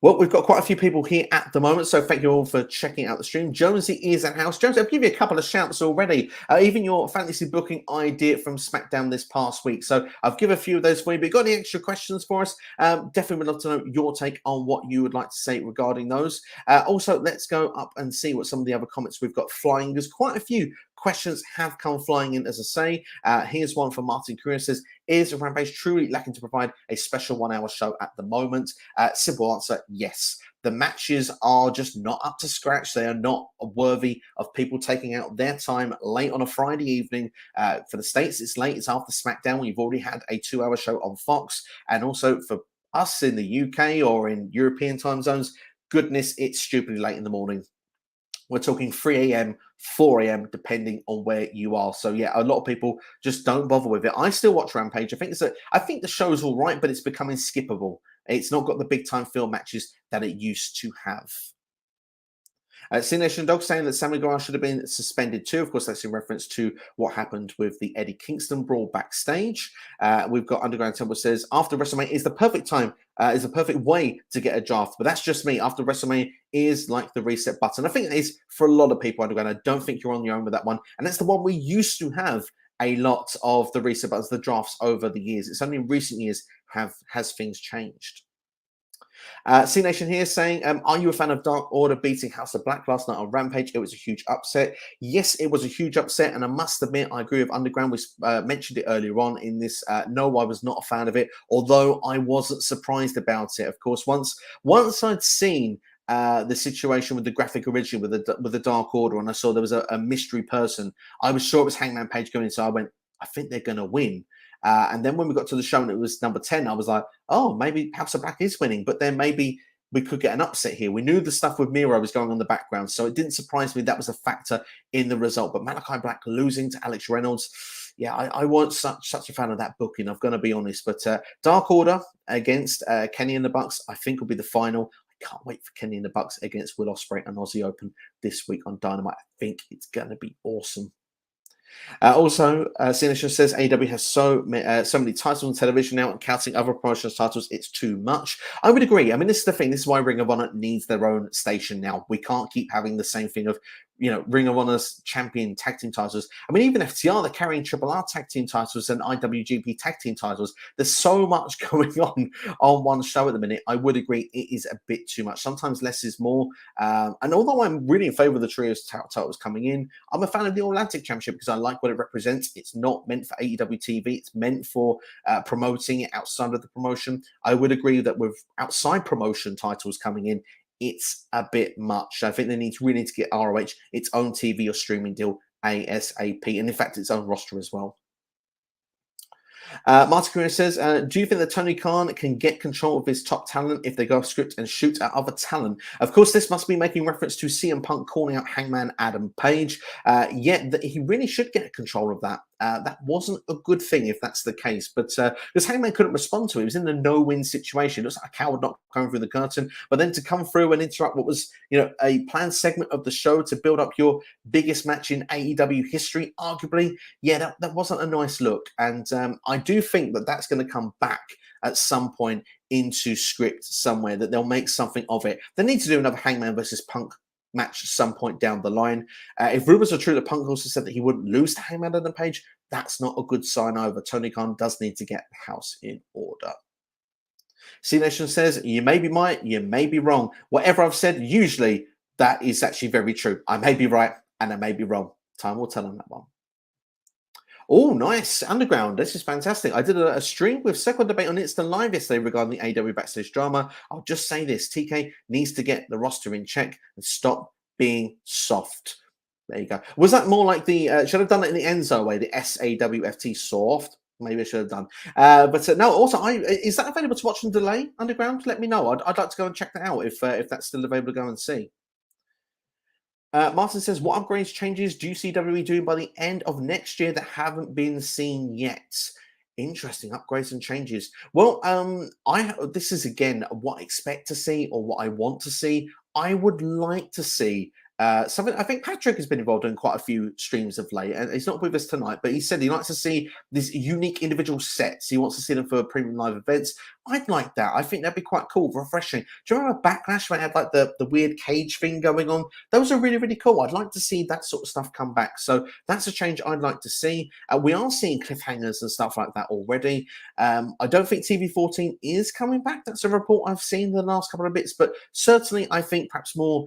Well, we've got quite a few people here at the moment, so thank you all for checking out the stream. Jonesy is at house. Jonesy, I'll give you a couple of shouts already. Even your fantasy booking idea from SmackDown this past week. So I've given a few of those for you, but got any extra questions for us? Definitely would love to know your take on what you would like to say regarding those. Also, let's go up and see what some of the other comments we've got flying. There's quite a few questions have come flying in, as I say. Here's one from Martin Career. Says, is Rampage truly lacking to provide a special 1 hour show at the moment? Simple answer, yes. The matches are just not up to scratch. They are not worthy of people taking out their time late on a Friday evening. For the States, it's late. It's after SmackDown. We've already had a 2 hour show on Fox. And also for us in the UK or in European time zones, goodness, it's stupidly late in the morning. We're talking 3 a.m., 4 a.m., depending on where you are. So yeah, a lot of people just don't bother with it. I still watch Rampage. I think the show's all right, but it's becoming skippable. It's not got the big time film matches that it used to have. C-Nation Dog saying that Sammy Guevara should have been suspended too. Of course, that's in reference to what happened with the Eddie Kingston brawl backstage. We've got Underground Temple says, after WrestleMania is the perfect time, is the perfect way to get a draft. But that's just me. After WrestleMania is like the reset button. I think that is for a lot of people, Underground. I don't think you're on your own with that one. And that's the one we used to have a lot of the reset buttons, the drafts over the years. It's only in recent years has things changed. C-Nation here saying, are you a fan of Dark Order beating House of Black last night on Rampage? It was a huge upset. Yes, it was a huge upset, and I must admit, I agree with Underground. We mentioned it earlier on in this. No, I was not a fan of it, although I wasn't surprised about it. Of course, once I'd seen the situation with the graphic original with the Dark Order, and I saw there was a mystery person, I was sure it was Hangman Page going in, so I went, I think they're going to win. And then when we got to the show and it was number 10, I was like, oh, maybe House of Black is winning, but then maybe we could get an upset here. We knew the stuff with Miro was going on in the background, so it didn't surprise me that was a factor in the result. But Malachi Black losing to Alex Reynolds, yeah, I wasn't such a fan of that booking, I'm going to be honest. But Dark Order against Kenny and the Bucks, I think will be the final. I can't wait for Kenny and the Bucks against Will Ospreay and Aussie Open this week on Dynamite. I think it's going to be awesome. Also, Sinisha says AEW has so many titles on television now, and counting other promotions titles, it's too much. I would agree. I mean, this is the thing. This is why Ring of Honor needs their own station now. We can't keep having the same thing of, you know, Ring of Honor's champion tag team titles. I mean, even FTR, they're carrying Triple R tag team titles and IWGP tag team titles. There's so much going on one show at the minute. I would agree it is a bit too much. Sometimes less is more. And although I'm really in favor of the trios titles coming in, I'm a fan of the All Atlantic Championship because I like what it represents. It's not meant for AEW TV. It's meant for promoting it outside of the promotion. I would agree that with outside promotion titles coming in, it's a bit much. I think they really need to get ROH its own TV or streaming deal ASAP, and in fact its own roster as well. Martin Carino says, do you think that Tony Khan can get control of his top talent if they go off script and shoot at other talent? Of course, this must be making reference to CM Punk calling out Hangman Adam Page. Yet he really should get control of that. That wasn't a good thing if that's the case, but because Hangman couldn't respond to it, he was in a no-win situation. It looks like a coward not going through the curtain, but then to come through and interrupt what was, you know, a planned segment of the show to build up your biggest match in AEW history, arguably, yeah, that wasn't a nice look. And I do think that that's going to come back at some point into script somewhere, that they'll make something of it. They need to do another Hangman versus Punk match at some point down the line. If rumors are true that Punk also said that he wouldn't lose to Hangman Adam Page, that's not a good sign either. Tony Khan does need to get the house in order. C Nation says, you may be right, you may be wrong. Whatever I've said, usually that is actually very true. I may be right and I may be wrong. Time will tell on that one. Oh, nice. Underground. This is fantastic. I did a stream with Second Debate on Insta Live yesterday regarding the AW backstage drama. I'll just say this. TK needs to get the roster in check and stop being soft. There you go. Was that more like the, should have done it in the Enzo way, the SAWFT soft? Maybe I should have done. But no, also, is that available to watch on delay, Underground? Let me know. I'd like to go and check that out if that's still available to go and see. Martin says, what upgrades, changes do you see WWE doing by the end of next year that haven't been seen yet? Interesting upgrades and changes. Well, this is, again, what I expect to see or what I want to see. I would like to see something. I think Patrick has been involved in quite a few streams of late, and he's not with us tonight, but he said he likes to see these unique individual sets. He wants to see them for premium live events. I'd like that. I think that'd be quite cool, refreshing. Do you remember Backlash when it had like the weird cage thing going on? Those are really, really cool. I'd like to see that sort of stuff come back. So that's a change I'd like to see. We are seeing cliffhangers and stuff like that already. I don't think TV14 is coming back. That's a report I've seen in the last couple of bits, but certainly I think perhaps more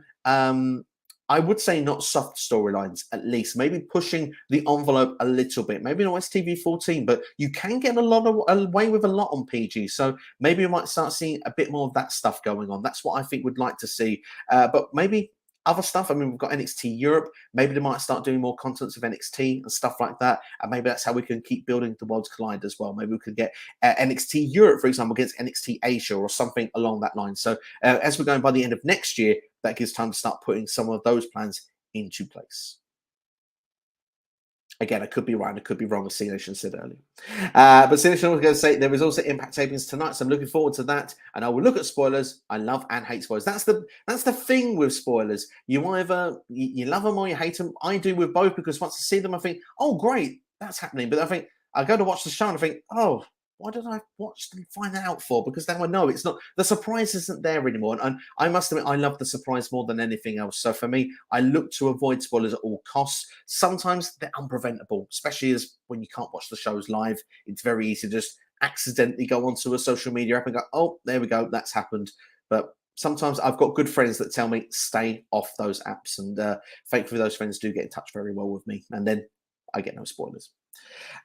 I would say not soft storylines, at least. Maybe pushing the envelope a little bit. Maybe not TV14, but you can get away with a lot on PG. So maybe we might start seeing a bit more of that stuff going on. That's what I think we'd like to see. But maybe other stuff. I mean, we've got NXT Europe. Maybe they might start doing more contents of NXT and stuff like that. And maybe that's how we can keep building the Worlds Collide as well. Maybe we could get NXT Europe, for example, against NXT Asia or something along that line. So as we're going by the end of next year, that gives time to start putting some of those plans into place. Again, I could be right, I could be wrong, as C Nation said earlier. But C Nation was going to say there is also Impact tapings tonight, so I'm looking forward to that. And I will look at spoilers. I love and hate spoilers. That's the thing with spoilers. You either you love them or you hate them. I do with both, because once I see them, I think, oh great, that's happening. But I think I go to watch the show and I think, oh, why did I watch them find that out for? Because now I know it's not, the surprise isn't there anymore. And I must admit, I love the surprise more than anything else. So for me, I look to avoid spoilers at all costs. Sometimes they're unpreventable, especially as when you can't watch the shows live. It's very easy to just accidentally go onto a social media app and go, oh, there we go, that's happened. But sometimes I've got good friends that tell me, stay off those apps. And thankfully, those friends do get in touch very well with me. And then I get no spoilers.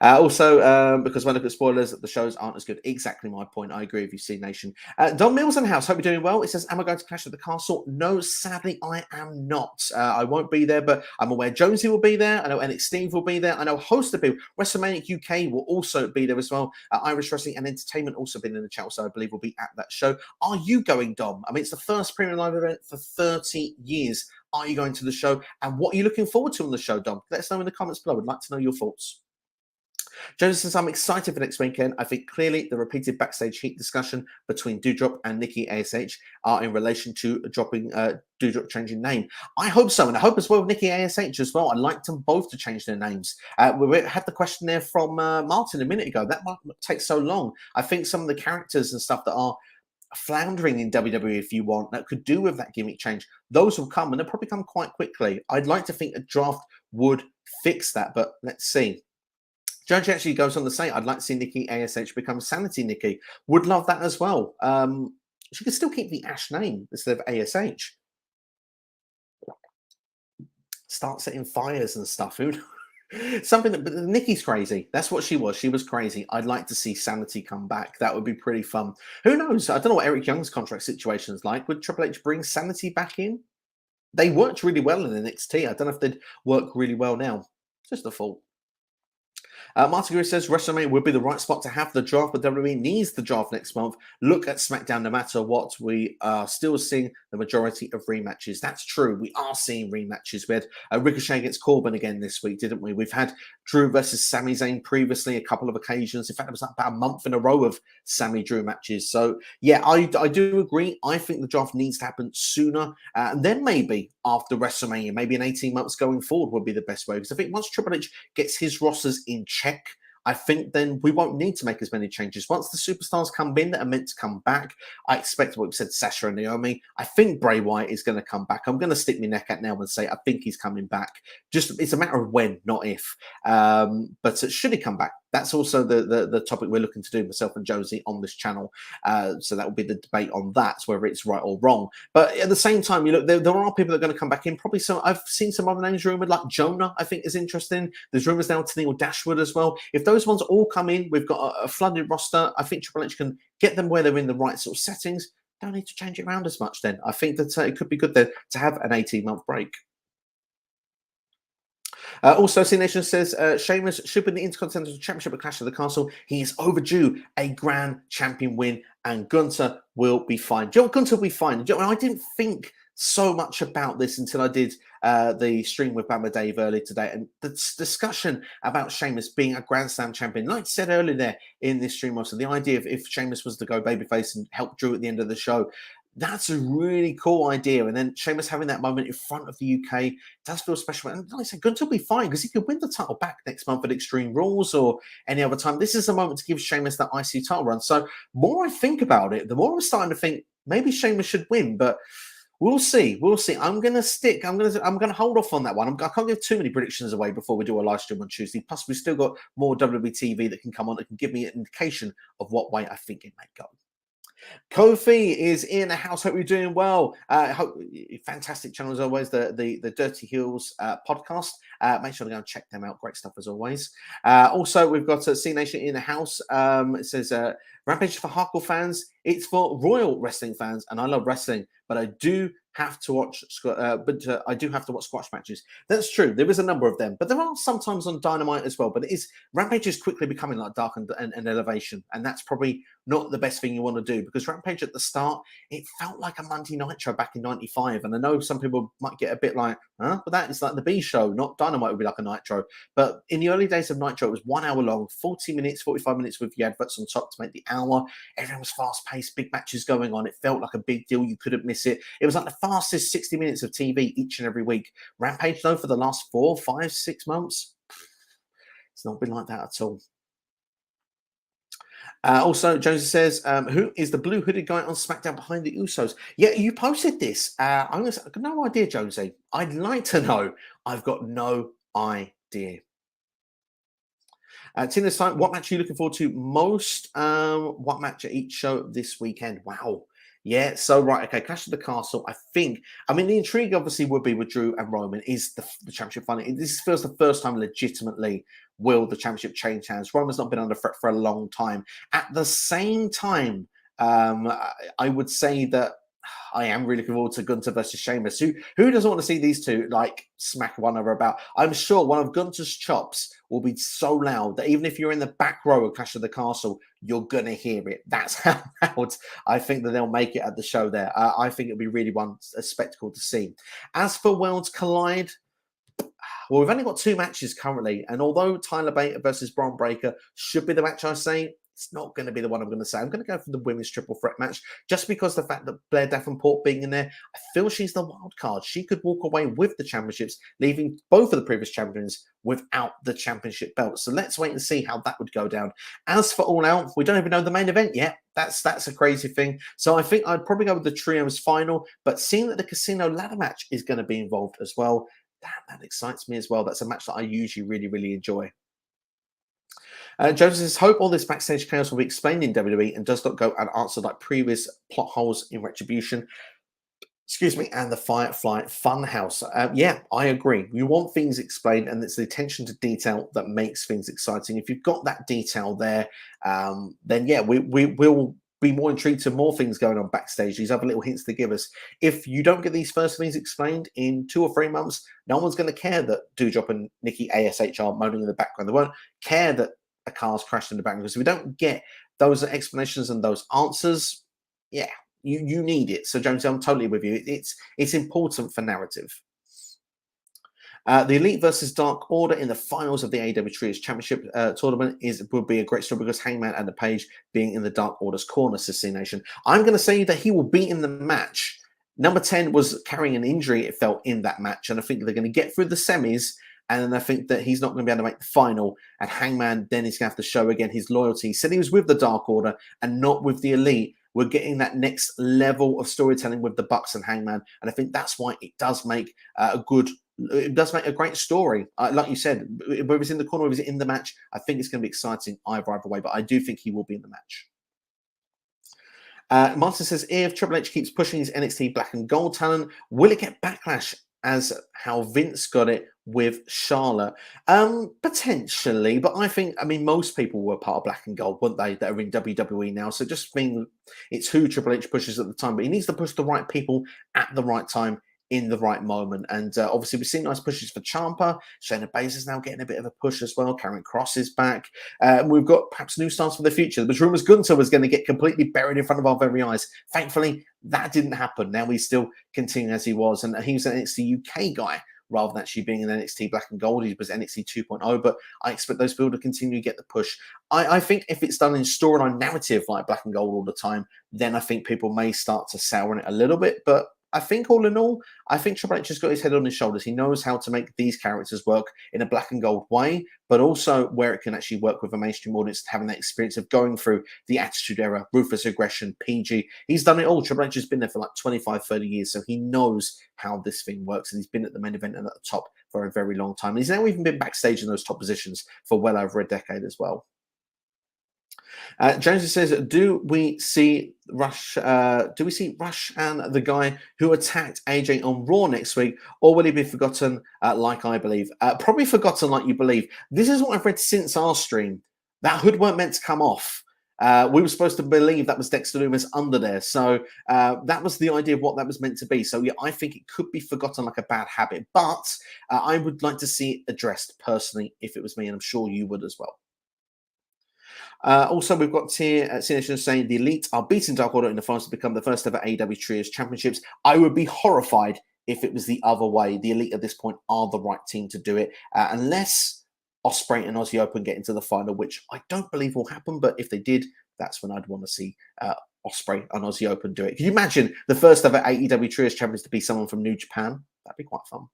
Also, because when I look at spoilers, the shows aren't as good. Exactly my point. I agree with you, C Nation. Don Mills in the house. Hope you're doing well. It says, am I going to Clash at the Castle? No, sadly, I am not. I won't be there, but I'm aware Jonesy will be there. I know NXT will be there. I know a host of people. WrestleMania UK will also be there as well. Irish Wrestling and Entertainment also been in the chat, so I believe will be at that show. Are you going, Dom? I mean, it's the first premium live event for 30 years. Are you going to the show? And what are you looking forward to on the show, Dom? Let us know in the comments below. I'd like to know your thoughts. Jonas says, I'm excited for next weekend. I think clearly the repeated backstage heat discussion between Doudrop and Nikki ASH are in relation to dropping Doudrop changing name. I hope so, and I hope as well Nikki ASH as well. I'd like them both to change their names. We had the question there from Martin a minute ago. That might take so long. I think some of the characters and stuff that are floundering in WWE, if you want, that could do with that gimmick change, those will come, and they'll probably come quite quickly. I'd like to think a draft would fix that, but let's see. Judge actually goes on to say, I'd like to see Nikki ASH become Sanity Nikki. Would love that as well. She could still keep the Ash name instead of ASH. Start setting fires and stuff. Something that, but Nikki's crazy. That's what she was. She was crazy. I'd like to see Sanity come back. That would be pretty fun. Who knows? I don't know what Eric Young's contract situation is like. Would Triple H bring Sanity back in? They worked really well in NXT. I don't know if they'd work really well now. Just a thought. Martin Greer says WrestleMania would be the right spot to have the draft, but WWE needs the draft next month. Look at SmackDown. No matter what, we are still seeing the majority of rematches. That's true. We are seeing rematches. We had Ricochet against Corbin again this week, didn't we? We've had Drew versus Sami Zayn previously, a couple of occasions. In fact, it was about a month in a row of Sami Drew matches. So, yeah, I do agree. I think the draft needs to happen sooner. And then maybe after WrestleMania, maybe in 18 months going forward would be the best way. Because I think once Triple H gets his rosters in check, I think then we won't need to make as many changes. Once the superstars come in that are meant to come back, I expect what we said, Sasha and Naomi. I think Bray Wyatt is going to come back. I'm going to stick my neck out now and say I think he's coming back. Just it's a matter of when, not if. But should he come back? That's also the topic we're looking to do, myself and Josie, on this channel. So that will be the debate on that, whether it's right or wrong. But at the same time, you look, there are people that are going to come back in. Probably some. I've seen some other names rumored, like Jonah. I think is interesting. There's rumors now to Neil Dashwood as well. If those ones all come in, we've got a flooded roster. I think Triple H can get them where they're in the right sort of settings. Don't need to change it around as much. Then I think that it could be good then to have an 18-month break. Also, C Nation says Sheamus should win the Intercontinental Championship at Clash of the Castle. He is overdue a Grand Champion win, and Gunther will be fine. Do you know what? Gunther will be fine. I didn't think so much about this until I did the stream with Bama Dave earlier today, and the discussion about Sheamus being a Grand Slam champion. Like I said earlier there in this stream, also the idea of if Sheamus was to go babyface and help Drew at the end of the show. That's a really cool idea. And then Sheamus having that moment in front of the UK does feel special. And like I said, Gunther will be fine because he could win the title back next month at Extreme Rules or any other time. This is a moment to give Sheamus that IC title run. So the more I think about it, the more I'm starting to think maybe Sheamus should win. But we'll see. We'll see. I'm going to hold off on that one. I can't give too many predictions away before we do a live stream on Tuesday. Plus, we've still got more WWE TV that can come on that can give me an indication of what way I think it may go. Kofi is in the house. Hope you're doing well. Fantastic channel as always. The Dirty Heels podcast. Make sure to go and check them out. Great stuff as always. Also, we've got C Nation in the house. It says Rampage for hardcore fans. It's for royal wrestling fans, and I love wrestling, but I do have to watch. I do have to watch squash matches. That's true. There is a number of them, but there are sometimes on Dynamite as well. But it is Rampage is quickly becoming like Dark and Elevation, and that's probably not the best thing you want to do because Rampage at the start it felt like a Monday Nitro back in '95, and I know some people might get a bit like, huh? But that is like the B show, not Dynamite would be like a Nitro. But in the early days of Nitro, it was 1 hour long, 40 minutes, 45 minutes with the adverts on top to make the hour. Everything was fast paced, big matches going on. It felt like a big deal. You couldn't miss it. It was like the fastest 60 minutes of TV each and every week. Rampage, though, for the last 4, 5, 6 months, it's not been like that at all. Also, Jonesy says, who is the blue hooded guy on SmackDown behind the Usos? Yeah, you posted this. I've got no idea, Jonesy. I'd like to know. I've got no idea. Tina's time, what match are you looking forward to most? What match at each show this weekend? Wow. Yeah, so right, okay, Clash of the Castle, the intrigue obviously would be with Drew and Roman is the championship final. This feels the first time legitimately will the championship change hands. Roman's not been under threat for a long time. At the same time, I would say that I am really looking forward to Gunther versus Sheamus. Who doesn't want to see these two like smack one another about? I'm sure one of Gunther's chops will be so loud that even if you're in the back row of Clash of the Castle, you're going to hear it. That's how loud I think that they'll make it at the show there. I think it'll be really a spectacle to see. As for Worlds Collide, well, we've only got 2 matches currently. And although Tyler Bate versus Braun Breaker should be the match I say, it's not going to be the one I'm going to say. I'm going to go for the women's triple threat match just because the fact that Blair Davenport being in there, I feel she's the wild card. She could walk away with the championships, leaving both of the previous champions without the championship belt. So let's wait and see how that would go down. As for All Out, we don't even know the main event yet. That's a crazy thing. So I think I'd probably go with the trios final, but seeing that the casino ladder match is going to be involved as well, that excites me as well. That's a match that I usually really, really enjoy. Joseph says, hope all this backstage chaos will be explained in WWE and does not go unanswered like previous plot holes in Retribution. Excuse me, and the Firefly Funhouse. Yeah, I agree. You want things explained, and it's the attention to detail that makes things exciting. If you've got that detail there, then yeah, we will be more intrigued to more things going on backstage. These other little hints they give us. If you don't get these first things explained in 2 or 3 months, no one's going to care that Doudrop and Nikki ASH are moaning in the background. They won't care that a car's crashed in the background. Because if we don't get those explanations and those answers, yeah, you need it. So, Jones, I'm totally with you. It's important for narrative. The Elite versus Dark Order in the finals of the AEW Trios Championship tournament would be a great story because Hangman and the Page being in the Dark Order's corner, Sissy Nation. I'm going to say that he will be in the match. Number 10 was carrying an injury, it felt, in that match. And I think they're going to get through the semis And I think that he's not going to be able to make the final. And Hangman then is going to have to show again his loyalty. He said he was with the Dark Order and not with the Elite. We're getting that next level of storytelling with the Bucks and Hangman. And I think that's why it does make it does make a great story. Like you said, whether it's in the corner or whether it's in the match, I think it's going to be exciting either way. But I do think he will be in the match. Martin says, if Triple H keeps pushing his NXT black and gold talent, will it get backlash as how Vince got it with Charlotte? Potentially, but I mean, most people were part of black and gold, weren't they, that are in WWE now? So just mean it's who Triple H pushes at the time, but he needs to push the right people at the right time in the right moment. And obviously we've seen nice pushes for Ciampa. Shayna Baszler's now getting a bit of a push as well. Karen Cross is back. We've got perhaps new stars for the future. There was rumours Gunther was going to get completely buried in front of our very eyes. Thankfully, that didn't happen. Now he's still continuing as he was. And he was an NXT UK guy rather than actually being in NXT black and gold. He was NXT 2.0, but I expect those people to continue to get the push. I think if it's done in storyline narrative like black and gold all the time, then I think people may start to sour on it a little bit. But I think all in all, I think Triple H has got his head on his shoulders. He knows how to make these characters work in a black and gold way, but also where it can actually work with a mainstream audience, having that experience of going through the Attitude Era, Ruthless Aggression, PG. He's done it all. Triple H has been there for like 25, 30 years, so he knows how this thing works, and he's been at the main event and at the top for a very long time. And he's now even been backstage in those top positions for well over a decade as well. Jonesy says, do we see Rush and the guy who attacked AJ on Raw next week, or will he be forgotten like I believe? Probably forgotten like you believe. This is what I've read since our stream. That hood weren't meant to come off. We were supposed to believe that was Dexter Lumis under there. So that was the idea of what that was meant to be. So yeah, I think it could be forgotten like a bad habit, but I would like to see it addressed personally if it was me, and I'm sure you would as well. Also, we've got here Sination saying the Elite are beating Dark Order in the finals to become the first ever AEW Trios Championships. I would be horrified if it was the other way. The Elite at this point are the right team to do it, unless Ospreay and Aussie Open get into the final, which I don't believe will happen. But if they did, that's when I'd want to see Ospreay and Aussie Open do it. Can you imagine the first ever AEW Trios Champions to be someone from New Japan? That'd be quite fun.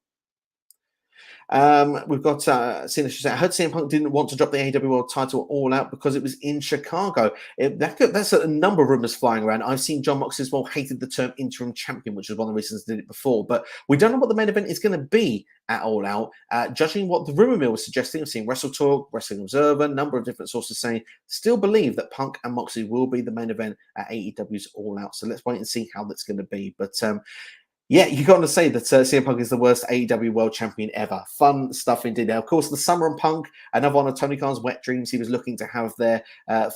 We've got I heard CM Punk didn't want to drop the AEW World title all out because it was in Chicago. That's a number of rumors flying around. I've seen John Moxley as well hated the term interim champion, which is one of the reasons they did it before. But we don't know what the main event is going to be at All Out. Judging what the rumor mill was suggesting, I've seen Wrestle Talk, Wrestling Observer, a number of different sources saying still believe that Punk and Moxley will be the main event at AEW's All Out. So let's wait and see how that's going to be. But yeah, you got to say that CM Punk is the worst AEW World Champion ever. Fun stuff indeed. Now, of course, the Summer and Punk, another one of Tony Khan's wet dreams he was looking to have there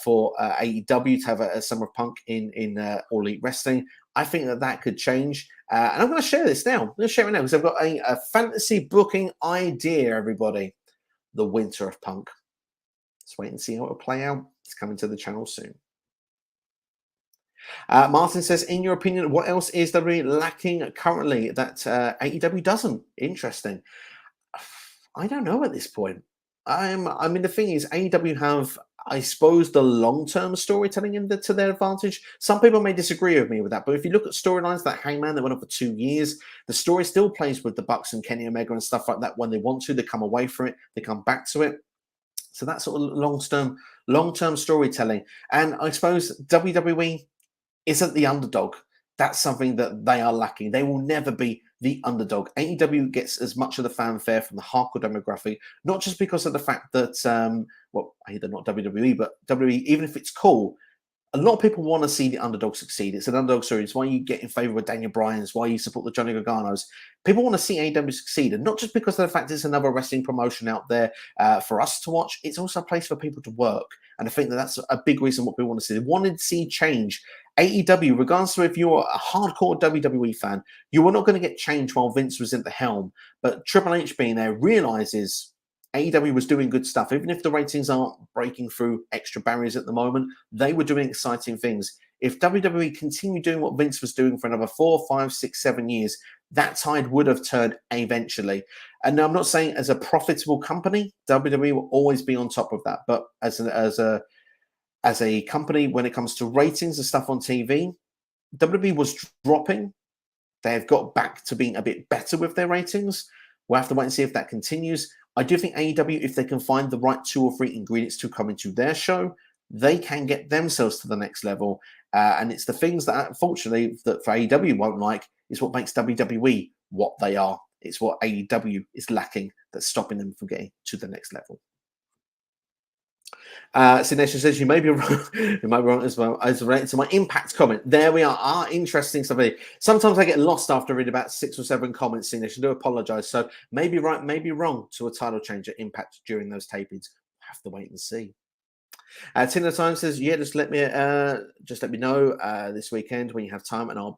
for AEW, to have a Summer of Punk in All Elite Wrestling. I think that could change. And I'm going to share this now. I'm going to share it now because I've got a fantasy booking idea, everybody. The Winter of Punk. Let's wait and see how it will play out. It's coming to the channel soon. Martin says, in your opinion, what else is WWE lacking currently that AEW doesn't? Interesting. I don't know at this point. I mean, the thing is, AEW have, I suppose, the long-term storytelling to their advantage. Some people may disagree with me with that, but if you look at storylines like Hangman that went on for 2 years, the story still plays with the Bucks and Kenny Omega and stuff like that. When they want to, they come away from it, they come back to it. So that's sort of long-term storytelling. And I suppose WWE isn't the underdog. That's something that they are lacking. They will never be the underdog. AEW gets as much of the fanfare from the hardcore demographic, not just because of the fact that, well, either not WWE, but WWE, even if it's cool, a lot of people want to see the underdog succeed. It's an underdog story. It's why you get in favor with Daniel Bryan's, why you support the Johnny Garganos. People want to see AEW succeed, and not just because of the fact it's another wrestling promotion out there for us to watch. It's also a place for people to work, and I think that's a big reason what people want to see. They wanted to see change. AEW, regardless of if you're a hardcore WWE fan, you were not going to get change while Vince was at the helm. But Triple H being there realizes AEW was doing good stuff. Even if the ratings aren't breaking through extra barriers at the moment, they were doing exciting things. If WWE continued doing what Vince was doing for another 4, 5, 6, 7 years, that tide would have turned eventually. And now I'm not saying as a profitable company, WWE will always be on top of that. But as a company, when it comes to ratings and stuff on TV, WWE was dropping. They have got back to being a bit better with their ratings. We'll have to wait and see if that continues. I do think AEW, if they can find the right 2 or 3 ingredients to come into their show, they can get themselves to the next level. And it's the things that, unfortunately, that for AEW won't like is what makes WWE what they are. It's what AEW is lacking that's stopping them from getting to the next level. Sinesh says you may be wrong. You might be wrong as well as related to my impact comment. There we are. Interesting stuff. Sometimes I get lost after reading about 6 or 7 comments. Sinesh, I do apologise. So maybe right, maybe wrong to a title change at Impact during those tapings. Have to wait and see. Tina Time says, "Yeah, just let me know this weekend when you have time, and I'm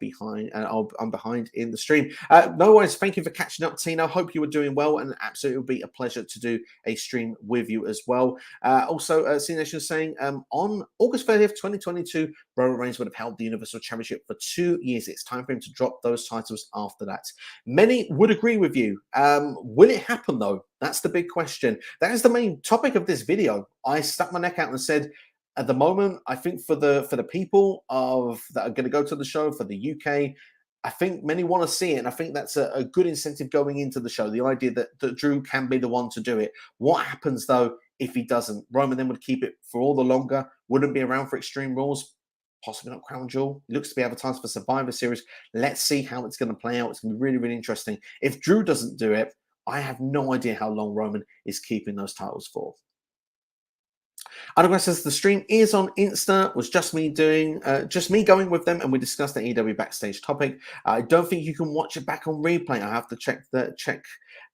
behind in the stream." No worries. Thank you for catching up, Tina. Hope you were doing well, and absolutely, it will be a pleasure to do a stream with you as well. Also, C Nation saying, on August 30th, 2022, Roman Reigns would have held the Universal Championship for 2 years. It's time for him to drop those titles after that. Many would agree with you. Will it happen though? That's the big question. That is the main topic of this video. I stuck my neck out and said, at the moment, I think for the people that are going to go to the show, for the UK, I think many want to see it, and I think that's a good incentive going into the show. The idea that Drew can be the one to do it. What happens though if he doesn't? Roman then would keep it for all the longer. Wouldn't be around for Extreme Rules. Possibly not Crown Jewel. It looks to be advertised for Survivor Series. Let's see how it's going to play out. It's going to be really, really interesting. If Drew doesn't do it, I have no idea how long Roman is keeping those titles for. Underground says the stream is on Insta. Was just me going with them, and we discussed the EW backstage topic. I don't think you can watch it back on replay. I have to check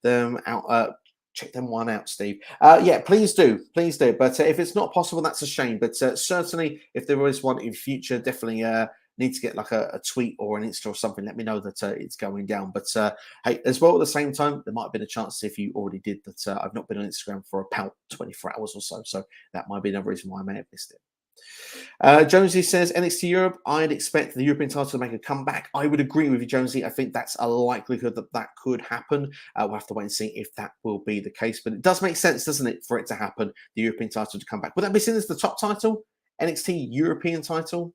them out. Check them one out, Steve. Yeah, please do. But if it's not possible, that's a shame. But certainly, if there is one in future, definitely need to get like a tweet or an Insta or something. Let me know that it's going down. But hey, as well, at the same time, there might have been a chance if you already did that I've not been on Instagram for about 24 hours or so. So that might be another reason why I may have missed it. Jonesy says NXT Europe. I'd expect the European title to make a comeback. I would agree with you, Jonesy. I think that's a likelihood that could happen. We'll have to wait and see if that will be the case. But it does make sense, doesn't it, for it to happen, the European title to come back. Would that be seen as the top title? NXT European title?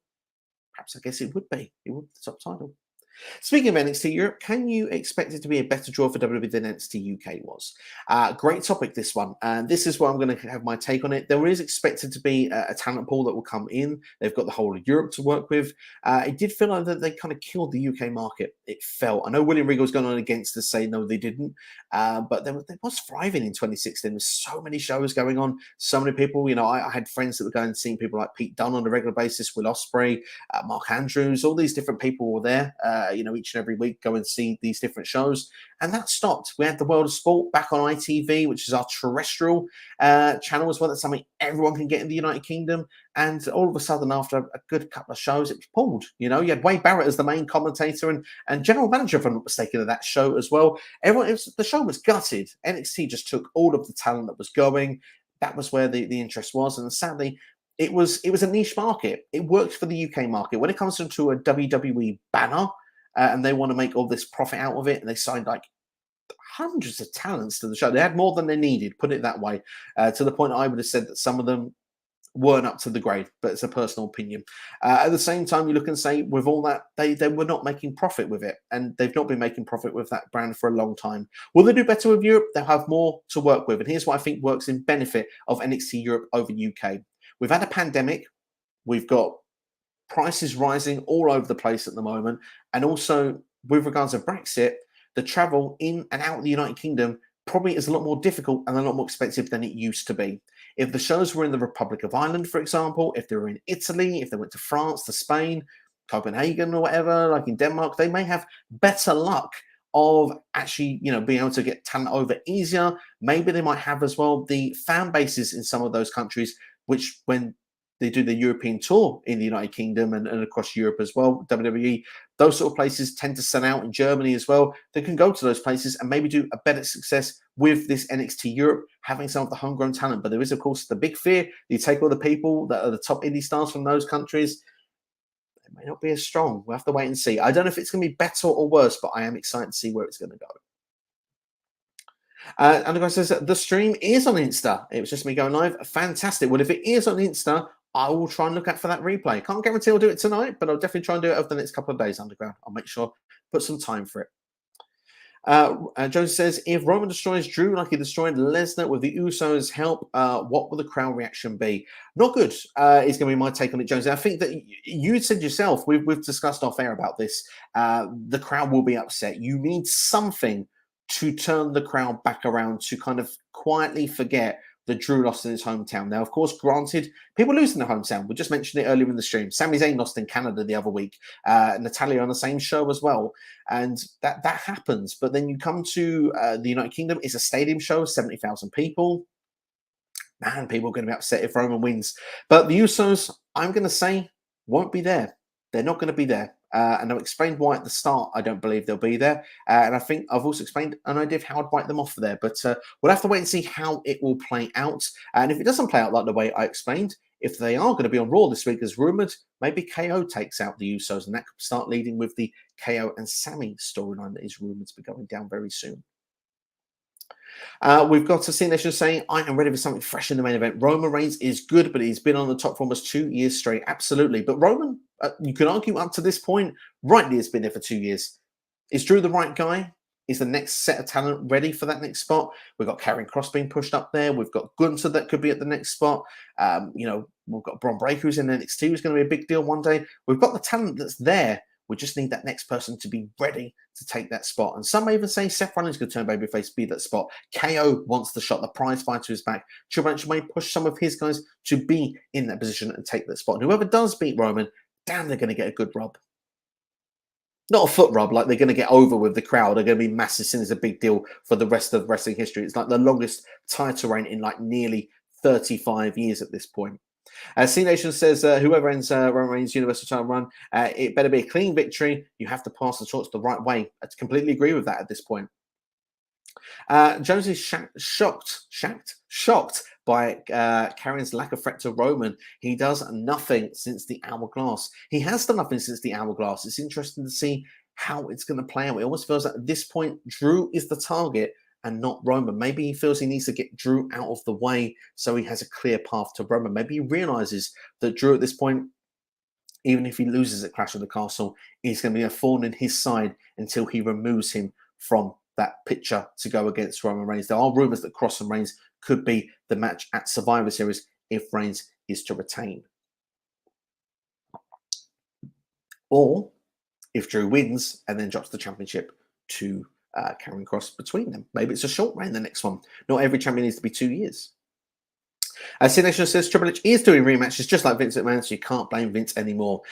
Perhaps I guess it would be. It would be the top title. Speaking of NXT Europe, can you expect it to be a better draw for WWE than NXT UK was? Great topic, this one. And this is where I'm going to have my take on it. There is expected to be a talent pool that will come in. They've got the whole of Europe to work with. It did feel like that they kind of killed the UK market. It felt. I know William Regal was going on against us saying, no, they didn't. But they was thriving in 2016. There's so many shows going on. So many people, I had friends that were going and seeing people like Pete Dunne on a regular basis, Will Ospreay, Mark Andrews, all these different people were there. Each and every week go and see these different shows. And that stopped. We had the World of Sport back on ITV, which is our terrestrial channel as well. That's something everyone can get in the United Kingdom. And all of a sudden, after a good couple of shows, it was pulled. You had Wade Barrett as the main commentator and general manager, if I'm not mistaken, of that show as well. The show was gutted. NXT just took all of the talent that was going. That was where the interest was. And sadly, it was a niche market. It worked for the UK market. When it comes to a WWE banner, and they want to make all this profit out of it, and they signed like hundreds of talents to the show. They had more than they needed, put it that way, to the point I would have said that some of them weren't up to the grade, but it's a personal opinion. At the same time, you look and say, with all that, they were not making profit with it, and they've not been making profit with that brand for a long time. Will they do better with Europe? They'll have more to work with, and here's what I think works in benefit of NXT Europe over UK. We've had a pandemic. We've got prices rising all over the place at the moment. And also, with regards to Brexit, the travel in and out of the United Kingdom probably is a lot more difficult and a lot more expensive than it used to be. If the shows were in the Republic of Ireland, for example, if they were in Italy, if they went to France, to Spain, Copenhagen or whatever, like in Denmark, they may have better luck of actually, being able to get talent over easier. Maybe they might have as well the fan bases in some of those countries, which when they do the European tour in the United Kingdom and across Europe as well, WWE, those sort of places tend to sell out in Germany as well. They can go to those places and maybe do a better success with this NXT Europe, having some of the homegrown talent. But there is, of course, the big fear. You take all the people that are the top indie stars from those countries, they may not be as strong. We'll have to wait and see. I don't know if it's going to be better or worse, but I am excited to see where it's going to go. Underground says the stream is on Insta. It was just me going live. Fantastic. Well, if it is on Insta, I will try and look out for that replay. Can't guarantee I'll do it tonight, but I'll definitely try and do it over the next couple of days, Underground. I'll make sure put some time for it. Jones says, if Roman destroys Drew like he destroyed Lesnar with the Usos' help, what will the crowd reaction be? Not good is going to be my take on it, Jones. And I think that you said yourself, we've discussed off air about this, the crowd will be upset. You need something to turn the crowd back around to kind of quietly forget that Drew lost in his hometown. Now, of course, granted, people lose in their hometown. We just mentioned it earlier in the stream. Sami Zayn lost in Canada the other week. Natalia on the same show as well. And that happens. But then you come to the United Kingdom. It's a stadium show, 70,000 people. Man, people are going to be upset if Roman wins. But the Usos, I'm going to say, won't be there. They're not going to be there. And I've explained why at the start I don't believe they'll be there. And I think I've also explained an idea of how I'd write them off there. But we'll have to wait and see how it will play out. And if it doesn't play out like the way I explained, if they are going to be on Raw this week as rumoured, maybe KO takes out the Usos. And that could start leading with the KO and Sami storyline that is rumoured to be going down very soon. We've got a C Nation saying, I am ready for something fresh in the main event. Roman Reigns is good, but he's been on the top for almost 2 years straight. Absolutely. But Roman, you can argue up to this point, rightly has been there for 2 years. Is Drew the right guy? Is the next set of talent ready for that next spot? We've got Karrion Kross being pushed up there. We've got Gunther that could be at the next spot. We've got Braun Breaker who's in NXT, who's going to be a big deal one day. We've got the talent that's there. We just need that next person to be ready to take that spot. And some may even say Seth Rollins could turn babyface, be that spot. KO wants the shot. The prize fighter is back. Triple H may push some of his guys to be in that position and take that spot. And whoever does beat Roman, damn, they're going to get a good rub. Not a foot rub, like they're going to get over with the crowd. They're going to be massive, since it's a big deal for the rest of wrestling history. It's like the longest title reign in like nearly 35 years at this point. C Nation says, whoever ends Roman Reigns' Universal title run, it better be a clean victory. You have to pass the torch the right way. I completely agree with that at this point. Jones is shocked by Karrion's lack of threat to Roman. He does nothing since the Hourglass. He has done nothing since the Hourglass. It's interesting to see how it's going to play out. It almost feels like at this point, Drew is the target and not Roman. Maybe he feels he needs to get Drew out of the way so he has a clear path to Roman. Maybe he realizes that Drew at this point, even if he loses at Clash of the Castle, is going to be a thorn in his side until he removes him from that picture to go against Roman Reigns. There are rumors that Kross and Reigns could be the match at Survivor Series if Reigns is to retain. Or if Drew wins and then drops the championship to Karrion Kross between them. Maybe it's a short reign, the next one. Not every champion needs to be 2 years. C Nation says Triple H is doing rematches just like Vince McMahon, so you can't blame Vince anymore.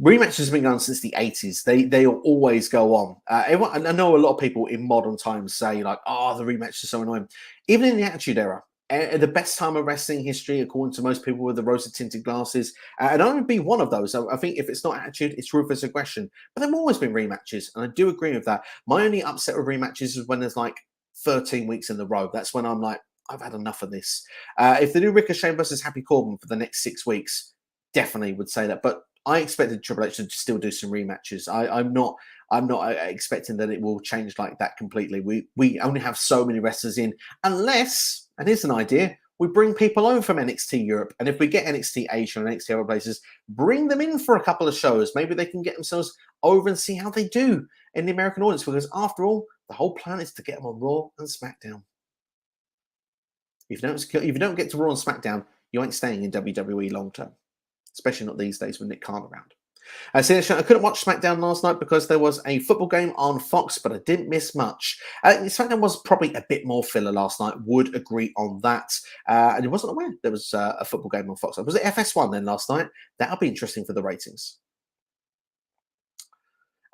Rematches have been going on since the 80s. They always go on. I know a lot of people in modern times say like, oh, the rematch is so annoying. Even in the Attitude Era, the best time of wrestling history, according to most people with the rosy-tinted glasses, and I would be one of those. I think if it's not Attitude, it's Ruthless Aggression. But there have always been rematches, and I do agree with that. My only upset with rematches is when there's like 13 weeks in a row. That's when I'm like, I've had enough of this. If they do Ricochet versus Happy Corbin for the next 6 weeks, definitely would say that. But I expected Triple H to still do some rematches. I'm not expecting that it will change like that completely. We only have so many wrestlers in, unless, and here's an idea, we bring people over from NXT Europe. And if we get NXT Asia and NXT other places, bring them in for a couple of shows. Maybe they can get themselves over and see how they do in the American audience. Because after all, the whole plan is to get them on Raw and SmackDown. If you don't get to Raw and SmackDown, you ain't staying in WWE long term. Especially not these days with Nick Khan around. I couldn't watch SmackDown last night because there was a football game on Fox, but I didn't miss much. SmackDown was probably a bit more filler last night, would agree on that. And I wasn't aware there was a football game on Fox. Was it FS1 then last night? That'll be interesting for the ratings.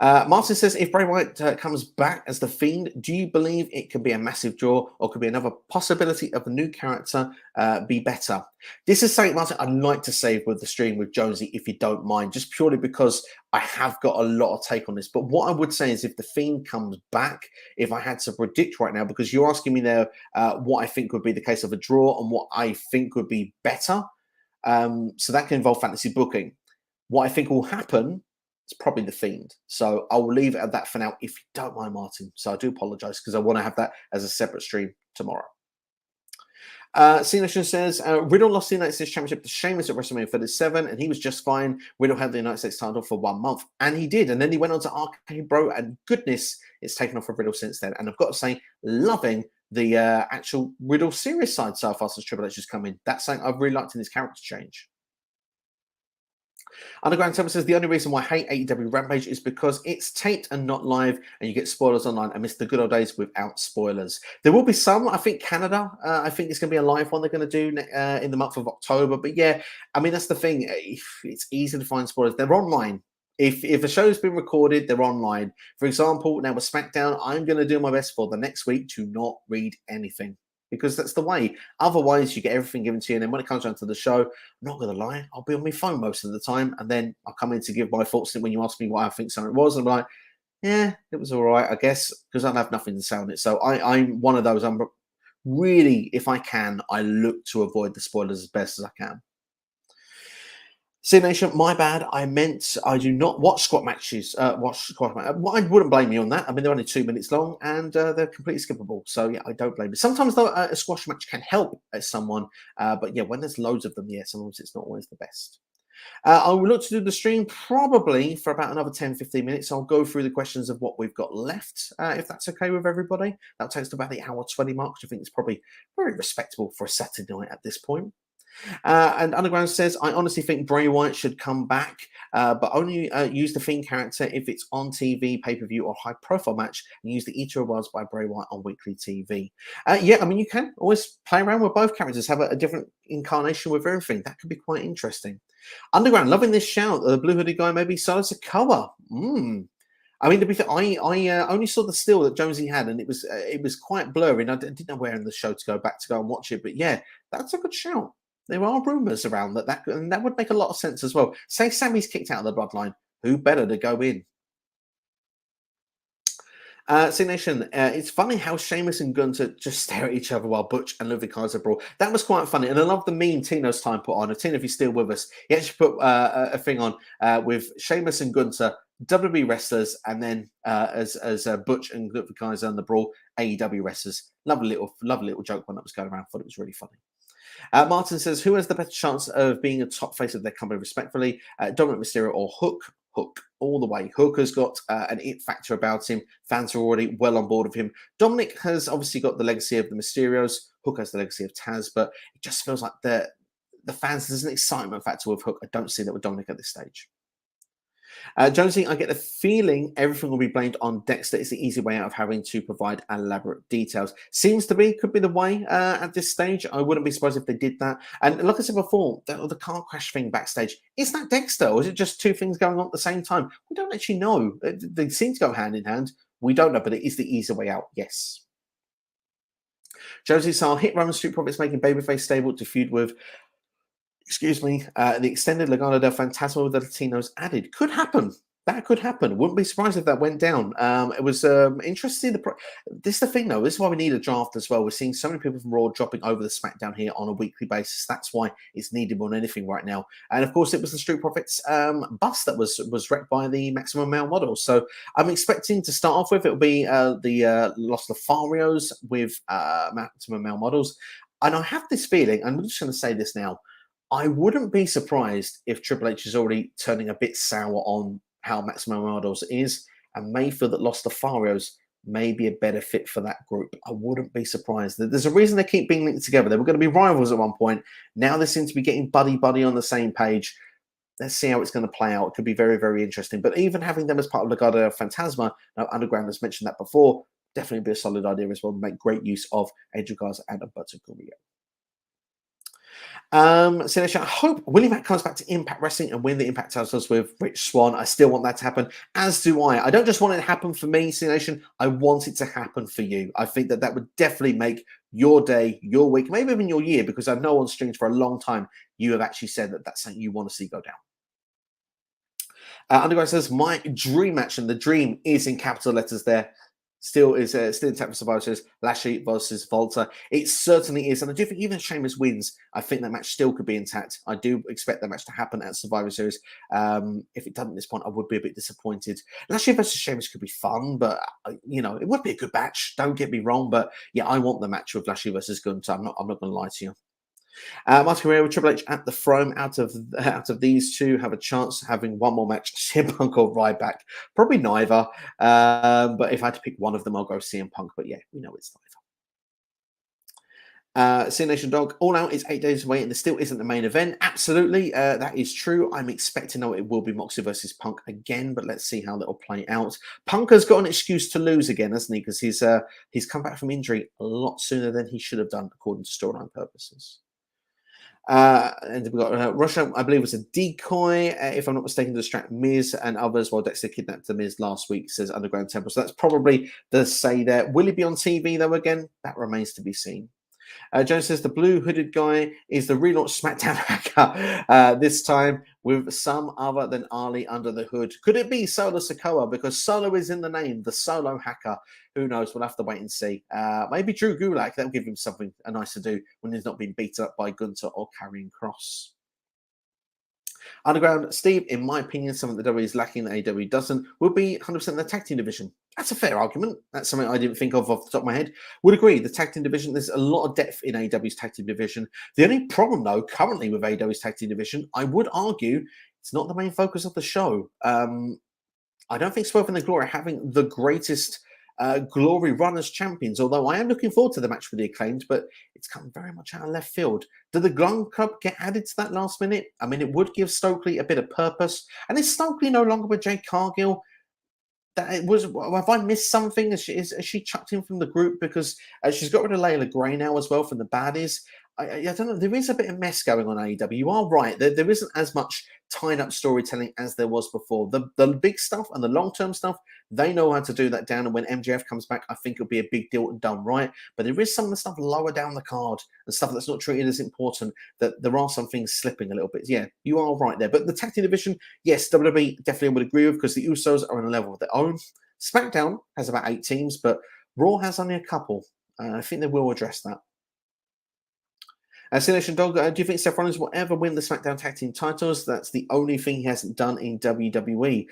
Martin says, if Bray Wyatt comes back as The Fiend, do you believe it could be a massive draw or could be another possibility of a new character be better? This is something, Martin, I'd like to save with the stream with Jonesy, if you don't mind, just purely because I have got a lot of take on this. But what I would say is if The Fiend comes back, if I had to predict right now, because you're asking me there what I think would be the case of a draw and what I think would be better. So that can involve fantasy booking. What I think will happen, it's probably The Fiend. So I will leave it at that for now, if you don't mind, Martin. So I do apologize because I want to have that as a separate stream tomorrow. C-Nation says, Riddle lost the United States Championship to Sheamus at WrestleMania 37, and he was just fine. Riddle had the United States title for 1 month, and he did. And then he went on to RK Bro, and goodness, it's taken off for Riddle since then. And I've got to say, loving the actual Riddle serious side so far since Triple H has come in. That's something I've really liked in his character change. Underground Temple says the only reason why I hate AEW Rampage is because it's taped and not live, and you get spoilers online. I miss the good old days without spoilers. There will be some. I think Canada. I think it's going to be a live one they're going to do in the month of October. But yeah, I mean that's the thing. It's easy to find spoilers. They're online. If a show's been recorded, they're online. For example, now with SmackDown, I'm going to do my best for the next week to not read anything, because that's the way. Otherwise, you get everything given to you, and then when it comes down to the show, I'm not going to lie, I'll be on my phone most of the time, and then I'll come in to give my thoughts when you ask me what I think something was, and I'm like, yeah, it was all right, I guess, because I have nothing to say on it. So I'm one of those. I'm really, if I can, I look to avoid the spoilers as best as I can. C Nation, my bad. I meant I do not watch squat matches. I wouldn't blame you on that. I mean, they're only 2 minutes long and they're completely skippable. So yeah, I don't blame you. Sometimes though, a squash match can help someone, but yeah, when there's loads of them, yeah, sometimes it's not always the best. I will look to do the stream probably for about another 10-15 minutes. I'll go through the questions of what we've got left, if that's okay with everybody. That takes about the hour 20 mark, which I think is probably very respectable for a Saturday night at this point. And Underground says, I honestly think Bray Wyatt should come back, but only use the Fiend character if it's on TV, pay-per-view, or high-profile match, and use the Eater of Worlds by Bray Wyatt on weekly TV. Yeah, I mean, you can always play around with both characters, have a different incarnation with everything. That could be quite interesting. Underground, loving this shout. The blue hooded guy maybe Solo Sikoa. I mean, to be fair, I only saw the still that Jonesy had, and it was quite blurry, and I didn't know where in the show to go back to go and watch it. But yeah, that's a good shout. There are rumours around that would make a lot of sense as well. Say Sammy's kicked out of the bloodline, who better to go in? C Nation, it's funny how Sheamus and Gunther just stare at each other while Butch and Ludwig Kaiser brawl. That was quite funny, and I love the meme Tino's time put on. Tina, if you're still with us, he actually put a thing on with Sheamus and Gunther, WWE wrestlers, and then as Butch and Ludwig Kaiser on the brawl, AEW wrestlers. Lovely little joke when that was going around. Thought it was really funny. Martin says, who has the better chance of being a top face of their company respectfully? Dominic Mysterio or Hook? Hook, all the way. Hook has got an it factor about him. Fans are already well on board with him. Dominic has obviously got the legacy of the Mysterios. Hook has the legacy of Taz, but it just feels like the fans, there's an excitement factor with Hook. I don't see that with Dominic at this stage. Jonesy, I get the feeling everything will be blamed on Dexter. It's the easy way out of having to provide elaborate details. Seems to be, could be the way at this stage. I wouldn't be surprised if they did that. And like I said before, the car crash thing backstage, is that Dexter, or is it just two things going on at the same time? We don't actually know. They seem to go hand in hand. We don't know, but it is the easy way out, yes. Josie Sal hit Roman Street Profits making Babyface stable to feud with, the extended Legado del Fantasma with the Latinos added. Could happen. That could happen. Wouldn't be surprised if that went down. It was interesting. This is the thing, though. This is why we need a draft as well. We're seeing so many people from Raw dropping over the SmackDown here on a weekly basis. That's why it's needed more than anything right now. And of course, it was the Street Profits bus that was wrecked by the Maximum Male models. So I'm expecting to start off with, it'll be the Los Lotharios with Maximum Male models. And I have this feeling, I'm just going to say this now, I wouldn't be surprised if Triple H is already turning a bit sour on how Maximum Models is, and may feel that Los Lotharios may be a better fit for that group. I wouldn't be surprised. There's a reason they keep being linked together. They were going to be rivals at one point. Now they seem to be getting buddy on the same page. Let's see how it's going to play out. It could be very, very interesting. But even having them as part of Legado del Fantasma, now Underground has mentioned that before, definitely be a solid idea as well to make great use of Angel Garza and Alberto Carrillo. Sinesh, I hope Willie Mack comes back to Impact Wrestling and win the Impact titles with Rich Swann. I still want that to happen, as do I. I don't just want it to happen for me, Sinesh. I want it to happen for you. I think that would definitely make your day, your week, maybe even your year, because I know on streams for a long time you have actually said that that's something you want to see go down. Underground says, my dream match, and the dream is in capital letters there. still is still intact for Survivor Series. Lashley versus Volta. It certainly is. And I do think even if Sheamus wins, I think that match still could be intact. I do expect that match to happen at Survivor Series. If it doesn't at this point, I would be a bit disappointed. Lashley versus Sheamus could be fun, but, it would be a good match. Don't get me wrong. But, yeah, I want the match with Lashley versus Gunther. I'm not going to lie to you. Martin Guerrero, Triple H at the Throne. Out of these two, have a chance of having one more match: CM Punk or Ryback. Probably neither. But if I had to pick one of them, I'll go CM Punk. But yeah, we know it's neither. C Nation Dog, All Out is 8 days away, and there still isn't the main event. Absolutely, that is true. I'm expecting it will be Moxley versus Punk again, but let's see how that'll play out. Punk has got an excuse to lose again, hasn't he? Because he's come back from injury a lot sooner than he should have done, according to storyline purposes. And we've got Russia, I believe, was a decoy, if I'm not mistaken, to distract Miz and others while Dexter kidnapped the Miz last week, says Underground Temple. So that's probably the say there. Will he be on TV, though, again? That remains to be seen. Jones says the blue hooded guy is the relaunched SmackDown hacker, this time with some other than Ali under the hood. Could it be Solo Sikoa? Because Solo is in the name, the Solo hacker. Who knows? We'll have to wait and see. Maybe Drew Gulak. That'll give him something nice to do when he's not being beaten up by Gunther or Karrion Kross. Underground, Steve, in my opinion, something that WWE is lacking that AEW doesn't would be 100% the tag team division. That's a fair argument. That's something I didn't think of off the top of my head. Would agree. The tag team division, there's a lot of depth in AEW's tag team division. The only problem, though, currently with AEW's tag team division, I would argue it's not the main focus of the show. I don't think Swerve and the Glory are having the greatest glory run as champions, although I am looking forward to the match for the Acclaimed, but it's come very much out of left field. Did the Gun Club get added to that last minute? I mean, it would give Stokely a bit of purpose. And is Stokely no longer with Jade Cargill? Have I missed something? Is she chucked in from the group? Because she's got rid of Layla Gray now as well from the Baddies. I don't know. There is a bit of mess going on AEW. You are right. There isn't as much tied up storytelling as there was before. The big stuff and the long-term stuff, they know how to do that down. And when MJF comes back, I think it'll be a big deal and done right. But there is some of the stuff lower down the card and stuff that's not treated as important, that there are some things slipping a little bit. Yeah, you are right there. But the tag team division, yes, WWE definitely would agree with, because the Usos are on a level of their own. SmackDown has about 8 teams, but Raw has only a couple. I think they will address that. Nation Dog, do you think Seth Rollins will ever win the SmackDown Tag Team titles? That's the only thing he hasn't done in WWE.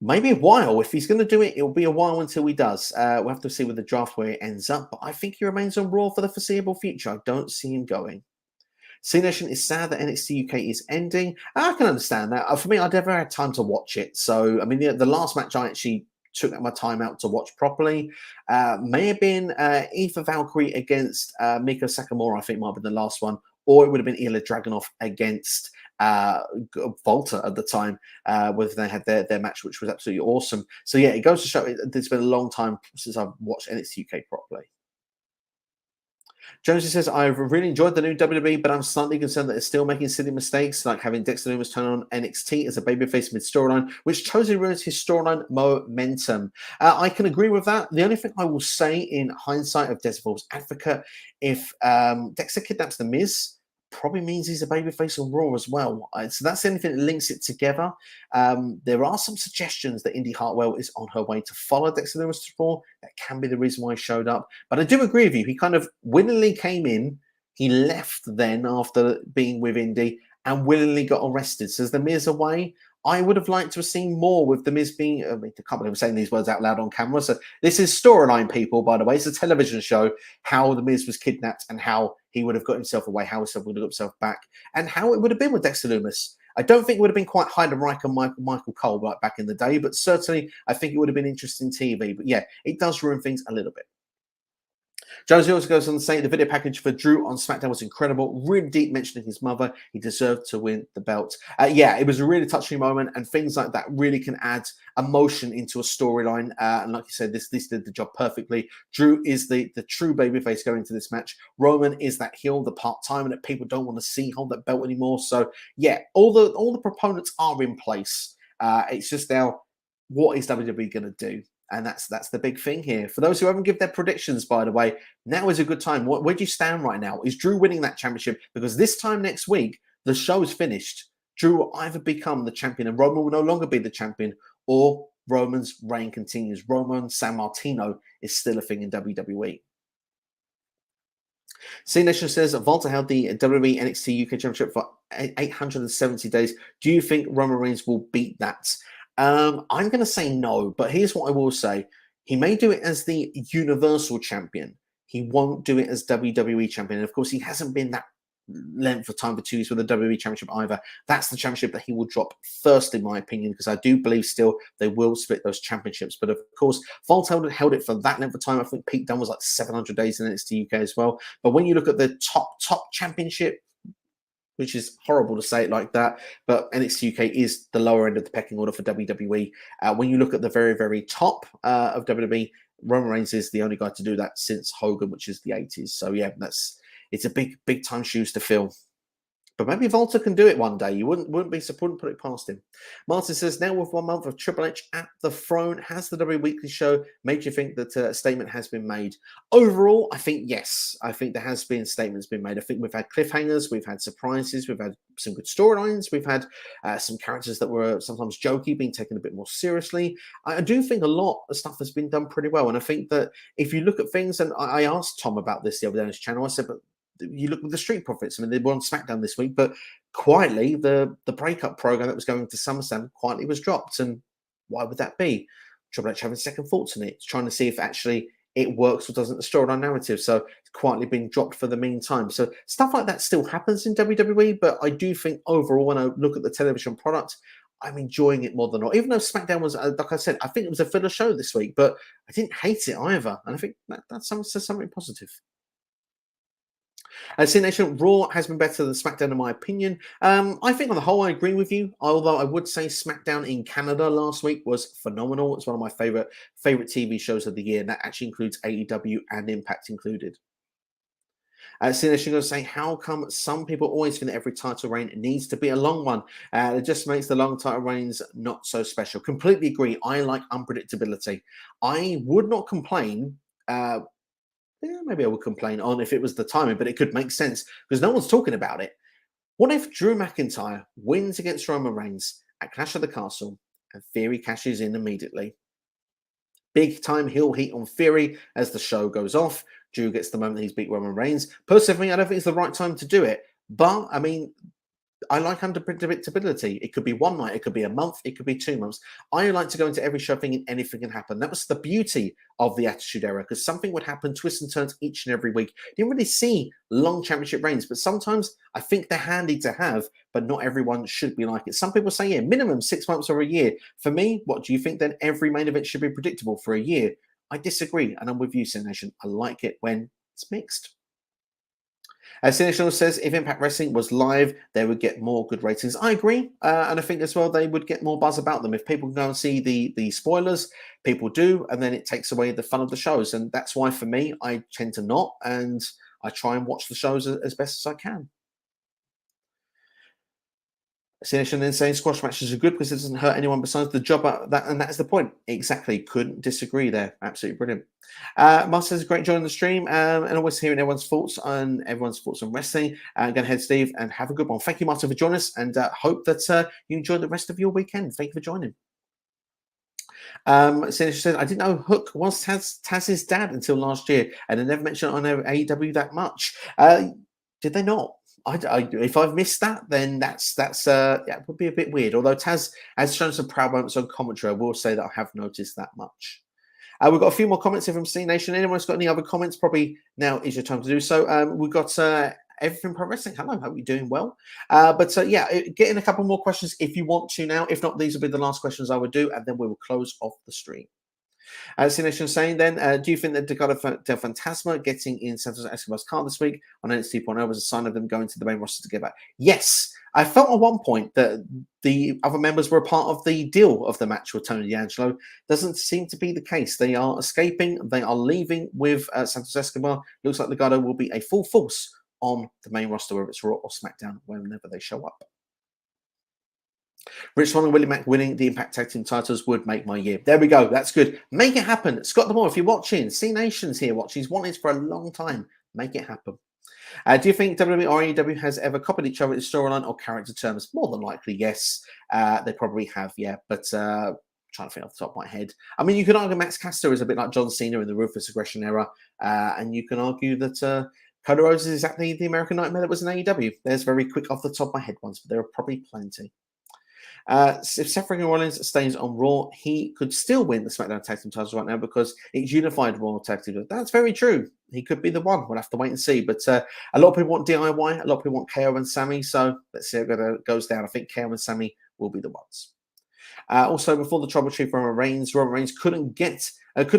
Maybe a while. If he's going to do it, it'll be a while until he does. We'll have to see with the draft where it ends up. But I think he remains on Raw for the foreseeable future. I don't see him going. C-Nation is sad that NXT UK is ending. I can understand that. For me, I never had time to watch it. So, I mean, the last match I actually took my time out to watch properly may have been Eva Valkyrie against Miko Sakamura, I think might have been the last one, or it would have been Ilya Dragunov against Volta at the time, where they had their match, which was absolutely awesome. So yeah, it goes to show it's been a long time since I've watched NXT UK properly. Jonesy says, I've really enjoyed the new WWE, but I'm slightly concerned that it's still making silly mistakes, like having Dexter Lumis turn on NXT as a babyface mid-storyline, which totally ruins his storyline momentum. I can agree with that. The only thing I will say in hindsight of Desvol's advocate, if Dexter kidnaps The Miz, probably means he's a babyface on Raw as well. So that's the only thing that links it together. There are some suggestions that Indy Hartwell is on her way to follow Dexter Lumis to Raw. That can be the reason why he showed up. But I do agree with you. He kind of willingly came in. He left then after being with Indy and willingly got arrested. So is The Miz away? I would have liked to have seen more with The Miz being, I can't believe I'm saying these words out loud on camera. So this is storyline, people, by the way. It's a television show, how The Miz was kidnapped and how he would have got himself away, how he would have got himself back, and how it would have been with Dexter Lumis. I don't think it would have been quite Heidenreich and Michael Cole like back in the day, but certainly I think it would have been interesting TV. But yeah, it does ruin things a little bit. Jonesy also goes on to say the video package for Drew on SmackDown was incredible. Really deep, mentioning his mother. He deserved to win the belt. Yeah, it was a really touching moment, and things like that really can add emotion into a storyline. And like you said, this did the job perfectly. Drew is the true babyface going into this match. Roman is that heel, the part-timer that people don't want to see hold that belt anymore. So yeah, all the proponents are in place. It's just now, what is WWE going to do? And that's the big thing here. For those who haven't given their predictions, by the way, now is a good time. Where do you stand right now? Is Drew winning that championship? Because this time next week, the show is finished. Drew will either become the champion and Roman will no longer be the champion, or Roman's reign continues. Roman San Martino is still a thing in WWE. C Nation says Volta held the WWE NXT UK Championship for 870 days. Do you think Roman Reigns will beat that? I'm going to say no, but here's what I will say. He may do it as the Universal Champion. He won't do it as WWE Champion. And of course, he hasn't been that length of time for 2 years with the WWE Championship either. That's the championship that he will drop first, in my opinion, because I do believe still they will split those championships. But of course, Volta held it for that length of time. I think Pete Dunne was like 700 days in NXT UK as well. But when you look at the top championship, which is horrible to say it like that, but NXT UK is the lower end of the pecking order for WWE. When you look at the very, very top of WWE, Roman Reigns is the only guy to do that since Hogan, which is the 80s. So yeah, it's a big time shoes to fill. But maybe Volta can do it one day. You wouldn't put it past him. Martin says, now with 1 month of Triple H at the throne, has the WWE Weekly Show made you think that a statement has been made? Overall, I think yes. I think there has been statements been made. I think we've had cliffhangers, we've had surprises, we've had some good storylines, we've had some characters that were sometimes jokey being taken a bit more seriously. I do think a lot of stuff has been done pretty well. And I think that if you look at things, and I asked Tom about this the other day on his channel, I said, but you look at the Street Profits. I mean, they were on SmackDown this week, but quietly the breakup program that was going to SummerSlam quietly was dropped. And why would that be? Triple H having second thoughts on it, trying to see if actually it works or doesn't, the storyline narrative. So it's quietly been dropped for the meantime. So stuff like that still happens in WWE, but I do think overall, when I look at the television product, I'm enjoying it more than not. Even though SmackDown was, like I said, I think it was a filler show this week, but I didn't hate it either. And I think that's something positive. C Nation, Raw has been better than SmackDown in my opinion. I think on the whole I agree with you, although I would say SmackDown in Canada last week was phenomenal. It's one of my favorite TV shows of the year, and that actually includes AEW and Impact included. C Nation going to say, how come some people always think that every title reign needs to be a long one? It just makes the long title reigns not so special. Completely agree. I like unpredictability. I would not complain. Yeah, maybe I would complain on if it was the timing, but it could make sense because no one's talking about it. What if Drew McIntyre wins against Roman Reigns at Clash of the Castle and Theory cashes in immediately? Big time heel heat on Theory as the show goes off. Drew gets the moment he's beat Roman Reigns. Personally, I don't think it's the right time to do it. But, I mean, I like unpredictability. It could be one night, it could be a month, it could be 2 months. I like to go into every show thinking anything can happen. That was the beauty of the Attitude Era, because something would happen, twists and turns each and every week. You didn't really see long championship reigns, but sometimes I think they're handy to have, but not everyone should be like it. Some people say, yeah, minimum 6 months or a year. For me, what do you think then? Every main event should be predictable for a year. I disagree, and I'm with you, Sin Nation. I like it when it's mixed. Sinister says if Impact Wrestling was live, they would get more good ratings. I agree, and I think as well they would get more buzz about them. If people go and see the spoilers, people do, and then it takes away the fun of the shows. And that's why for me, I tend to not, and I try and watch the shows as best as I can. Sinister then saying squash matches are good because it doesn't hurt anyone besides the job, and that is the point. Exactly, couldn't disagree there. Absolutely brilliant. Mark says great joining the stream and always hearing everyone's thoughts on wrestling. Go ahead, Steve, and have a good one. Thank you, Martin, for joining us, and hope that you enjoy the rest of your weekend. Thank you for joining. Sinister says I didn't know Hook was Taz's dad until last year, and they never mentioned it on AEW that much. Did they not? If I've missed that, then that's it would be a bit weird. Although Taz has shown some proud moments on commentary, I will say that I have noticed that much. We've got a few more comments here from C Nation. Anyone's got any other comments? Probably now is your time to do so. We've got Everything Pro Wrestling. Hello, hope you're doing well. Get in a couple more questions if you want to now. If not, these will be the last questions I would do, and then we will close off the stream. Sination saying then, do you think that Legado del Fantasma getting in Santos Escobar's car this week on NXT 2.0 was a sign of them going to the main roster together? Yes. I felt at one point that the other members were a part of the deal of the match with Tony D'Angelo. Doesn't seem to be the case. They are escaping. They are leaving with Santos Escobar. Looks like Legado will be a full force on the main roster, whether it's Raw or SmackDown, whenever they show up. Rich Swan and Willie Mack winning the Impact Tag Team titles would make my year. There we go. That's good. Make it happen. Scott Demore, if you're watching, C Nation's here watching. He's wanted for a long time. Make it happen. Do you think WWE or AEW has ever copied each other in storyline or character terms? More than likely, yes. They probably have, yeah. But trying to think off the top of my head. I mean, you could argue Max Caster is a bit like John Cena in the Ruthless Aggression era, and you can argue that Cody Rhodes is exactly the American Nightmare that was in AEW. There's very quick off the top of my head ones, but there are probably plenty. If Seth Rollins stays on Raw, he could still win the SmackDown Tag Team titles right now because it's unified Raw Tag Team. That's very true. He could be the one. We'll have to wait and see. But a lot of people want DIY. A lot of people want KO and Sammy. So let's see how it goes down. I think KO and Sammy will be the ones. Also, before the Trouble Chief Roman Reigns couldn't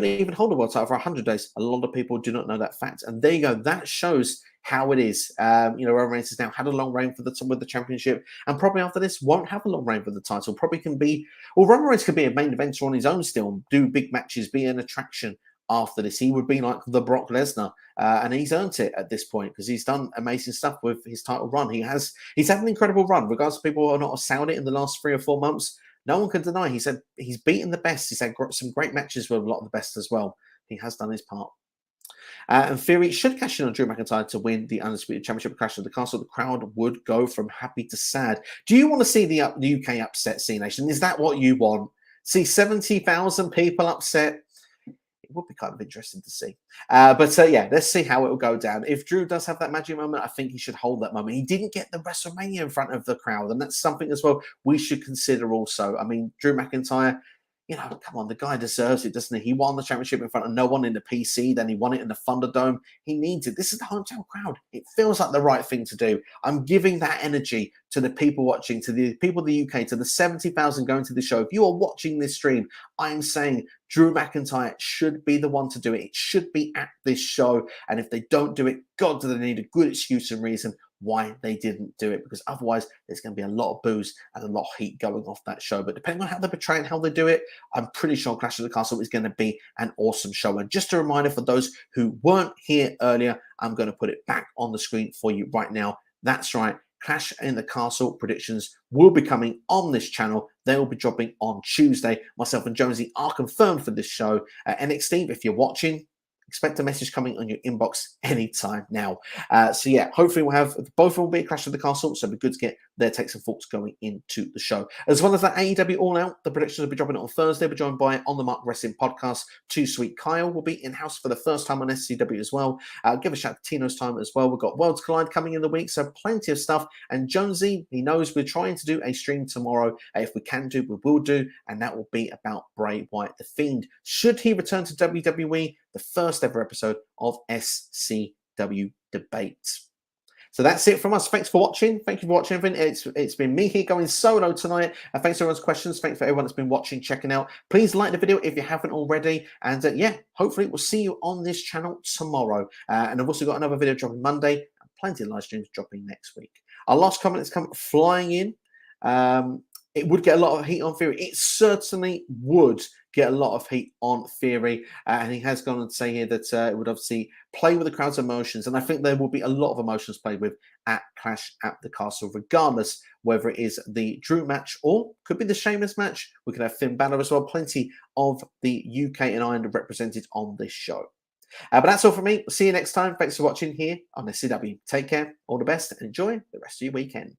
even hold a world title for 100 days. A lot of people do not know that fact. And there you go. That shows how it is. Roman Reigns has now had a long reign with the championship, and probably after this won't have a long reign for the title. Probably can be, Roman Reigns could be a main eventer on his own still, do big matches, be an attraction after this. He would be like the Brock Lesnar, and he's earned it at this point because he's done amazing stuff with his title run. He's had an incredible run, regardless of people who are not assailed it in the last 3 or 4 months. No one can deny. He said he's beaten the best. He's had some great matches with a lot of the best as well. He has done his part. And Theory should cash in on Drew McIntyre to win the Undisputed Championship at Clash of the Castle. The crowd would go from happy to sad. Do you want to see the UK upset, C Nation? Is that what you want? See 70,000 people upset? It would be kind of interesting to see. Yeah, let's see how it will go down. If Drew does have that magic moment, I think he should hold that moment. He didn't get the WrestleMania in front of the crowd, and that's something as well we should consider also. I mean, Drew McIntyre, come on, the guy deserves it, doesn't he? He won the championship in front of no one in the PC, then he won it in the Thunderdome. He needs it. This is the hometown crowd. It feels like the right thing to do. I'm giving that energy to the people watching, to the people of the UK, to the 70,000 going to the show. If you are watching this stream, I'm saying Drew McIntyre should be the one to do it. It should be at this show. And if they don't do it, God, do they need a good excuse and reason why they didn't do it, because otherwise there's going to be a lot of boos and a lot of heat going off that show. But depending on how they portray and how they do it, I'm pretty sure Clash of the Castle is going to be an awesome show. And just a reminder for those who weren't here earlier, I'm going to put it back on the screen for you right now. That's right. Clash in the Castle predictions will be coming on this channel. They will be dropping on Tuesday. Myself and Jonesy are confirmed for this show. NXT, if you're watching, expect a message coming on your inbox anytime now. Hopefully we'll have both of them will be a Clash of the Castle, so it'll be good to get their takes and thoughts going into the show. As well as that AEW All Out, the predictions will be dropping on Thursday. We're joined by On The Mark Wrestling Podcast. Too Sweet Kyle will be in-house for the first time on SCW as well. Give a shout to Tino's time as well. We've got Worlds Collide coming in the week, so plenty of stuff. And Jonesy, he knows we're trying to do a stream tomorrow. If we can do, we will do, and that will be about Bray Wyatt, the Fiend. Should he return to WWE? The first ever episode of SCW Debate. So that's it from us. Thanks for watching. Thank you for watching everything. It's been me here going solo tonight. Thanks for everyone's questions. Thanks for everyone that's been watching, checking out. Please like the video if you haven't already. And hopefully we'll see you on this channel tomorrow. And I've also got another video dropping Monday and plenty of live streams dropping next week. Our last comment has come flying in. It would get a lot of heat on Theory. It certainly would get a lot of heat on Theory. And he has gone on to say here that it would obviously play with the crowd's emotions. And I think there will be a lot of emotions played with at Clash at the Castle, regardless whether it is the Drew match or could be the Sheamus match. We could have Finn Balor as well. Plenty of the UK and Ireland represented on this show. But that's all from me. See you next time. Thanks for watching here on SCW. Take care. All the best and enjoy the rest of your weekend.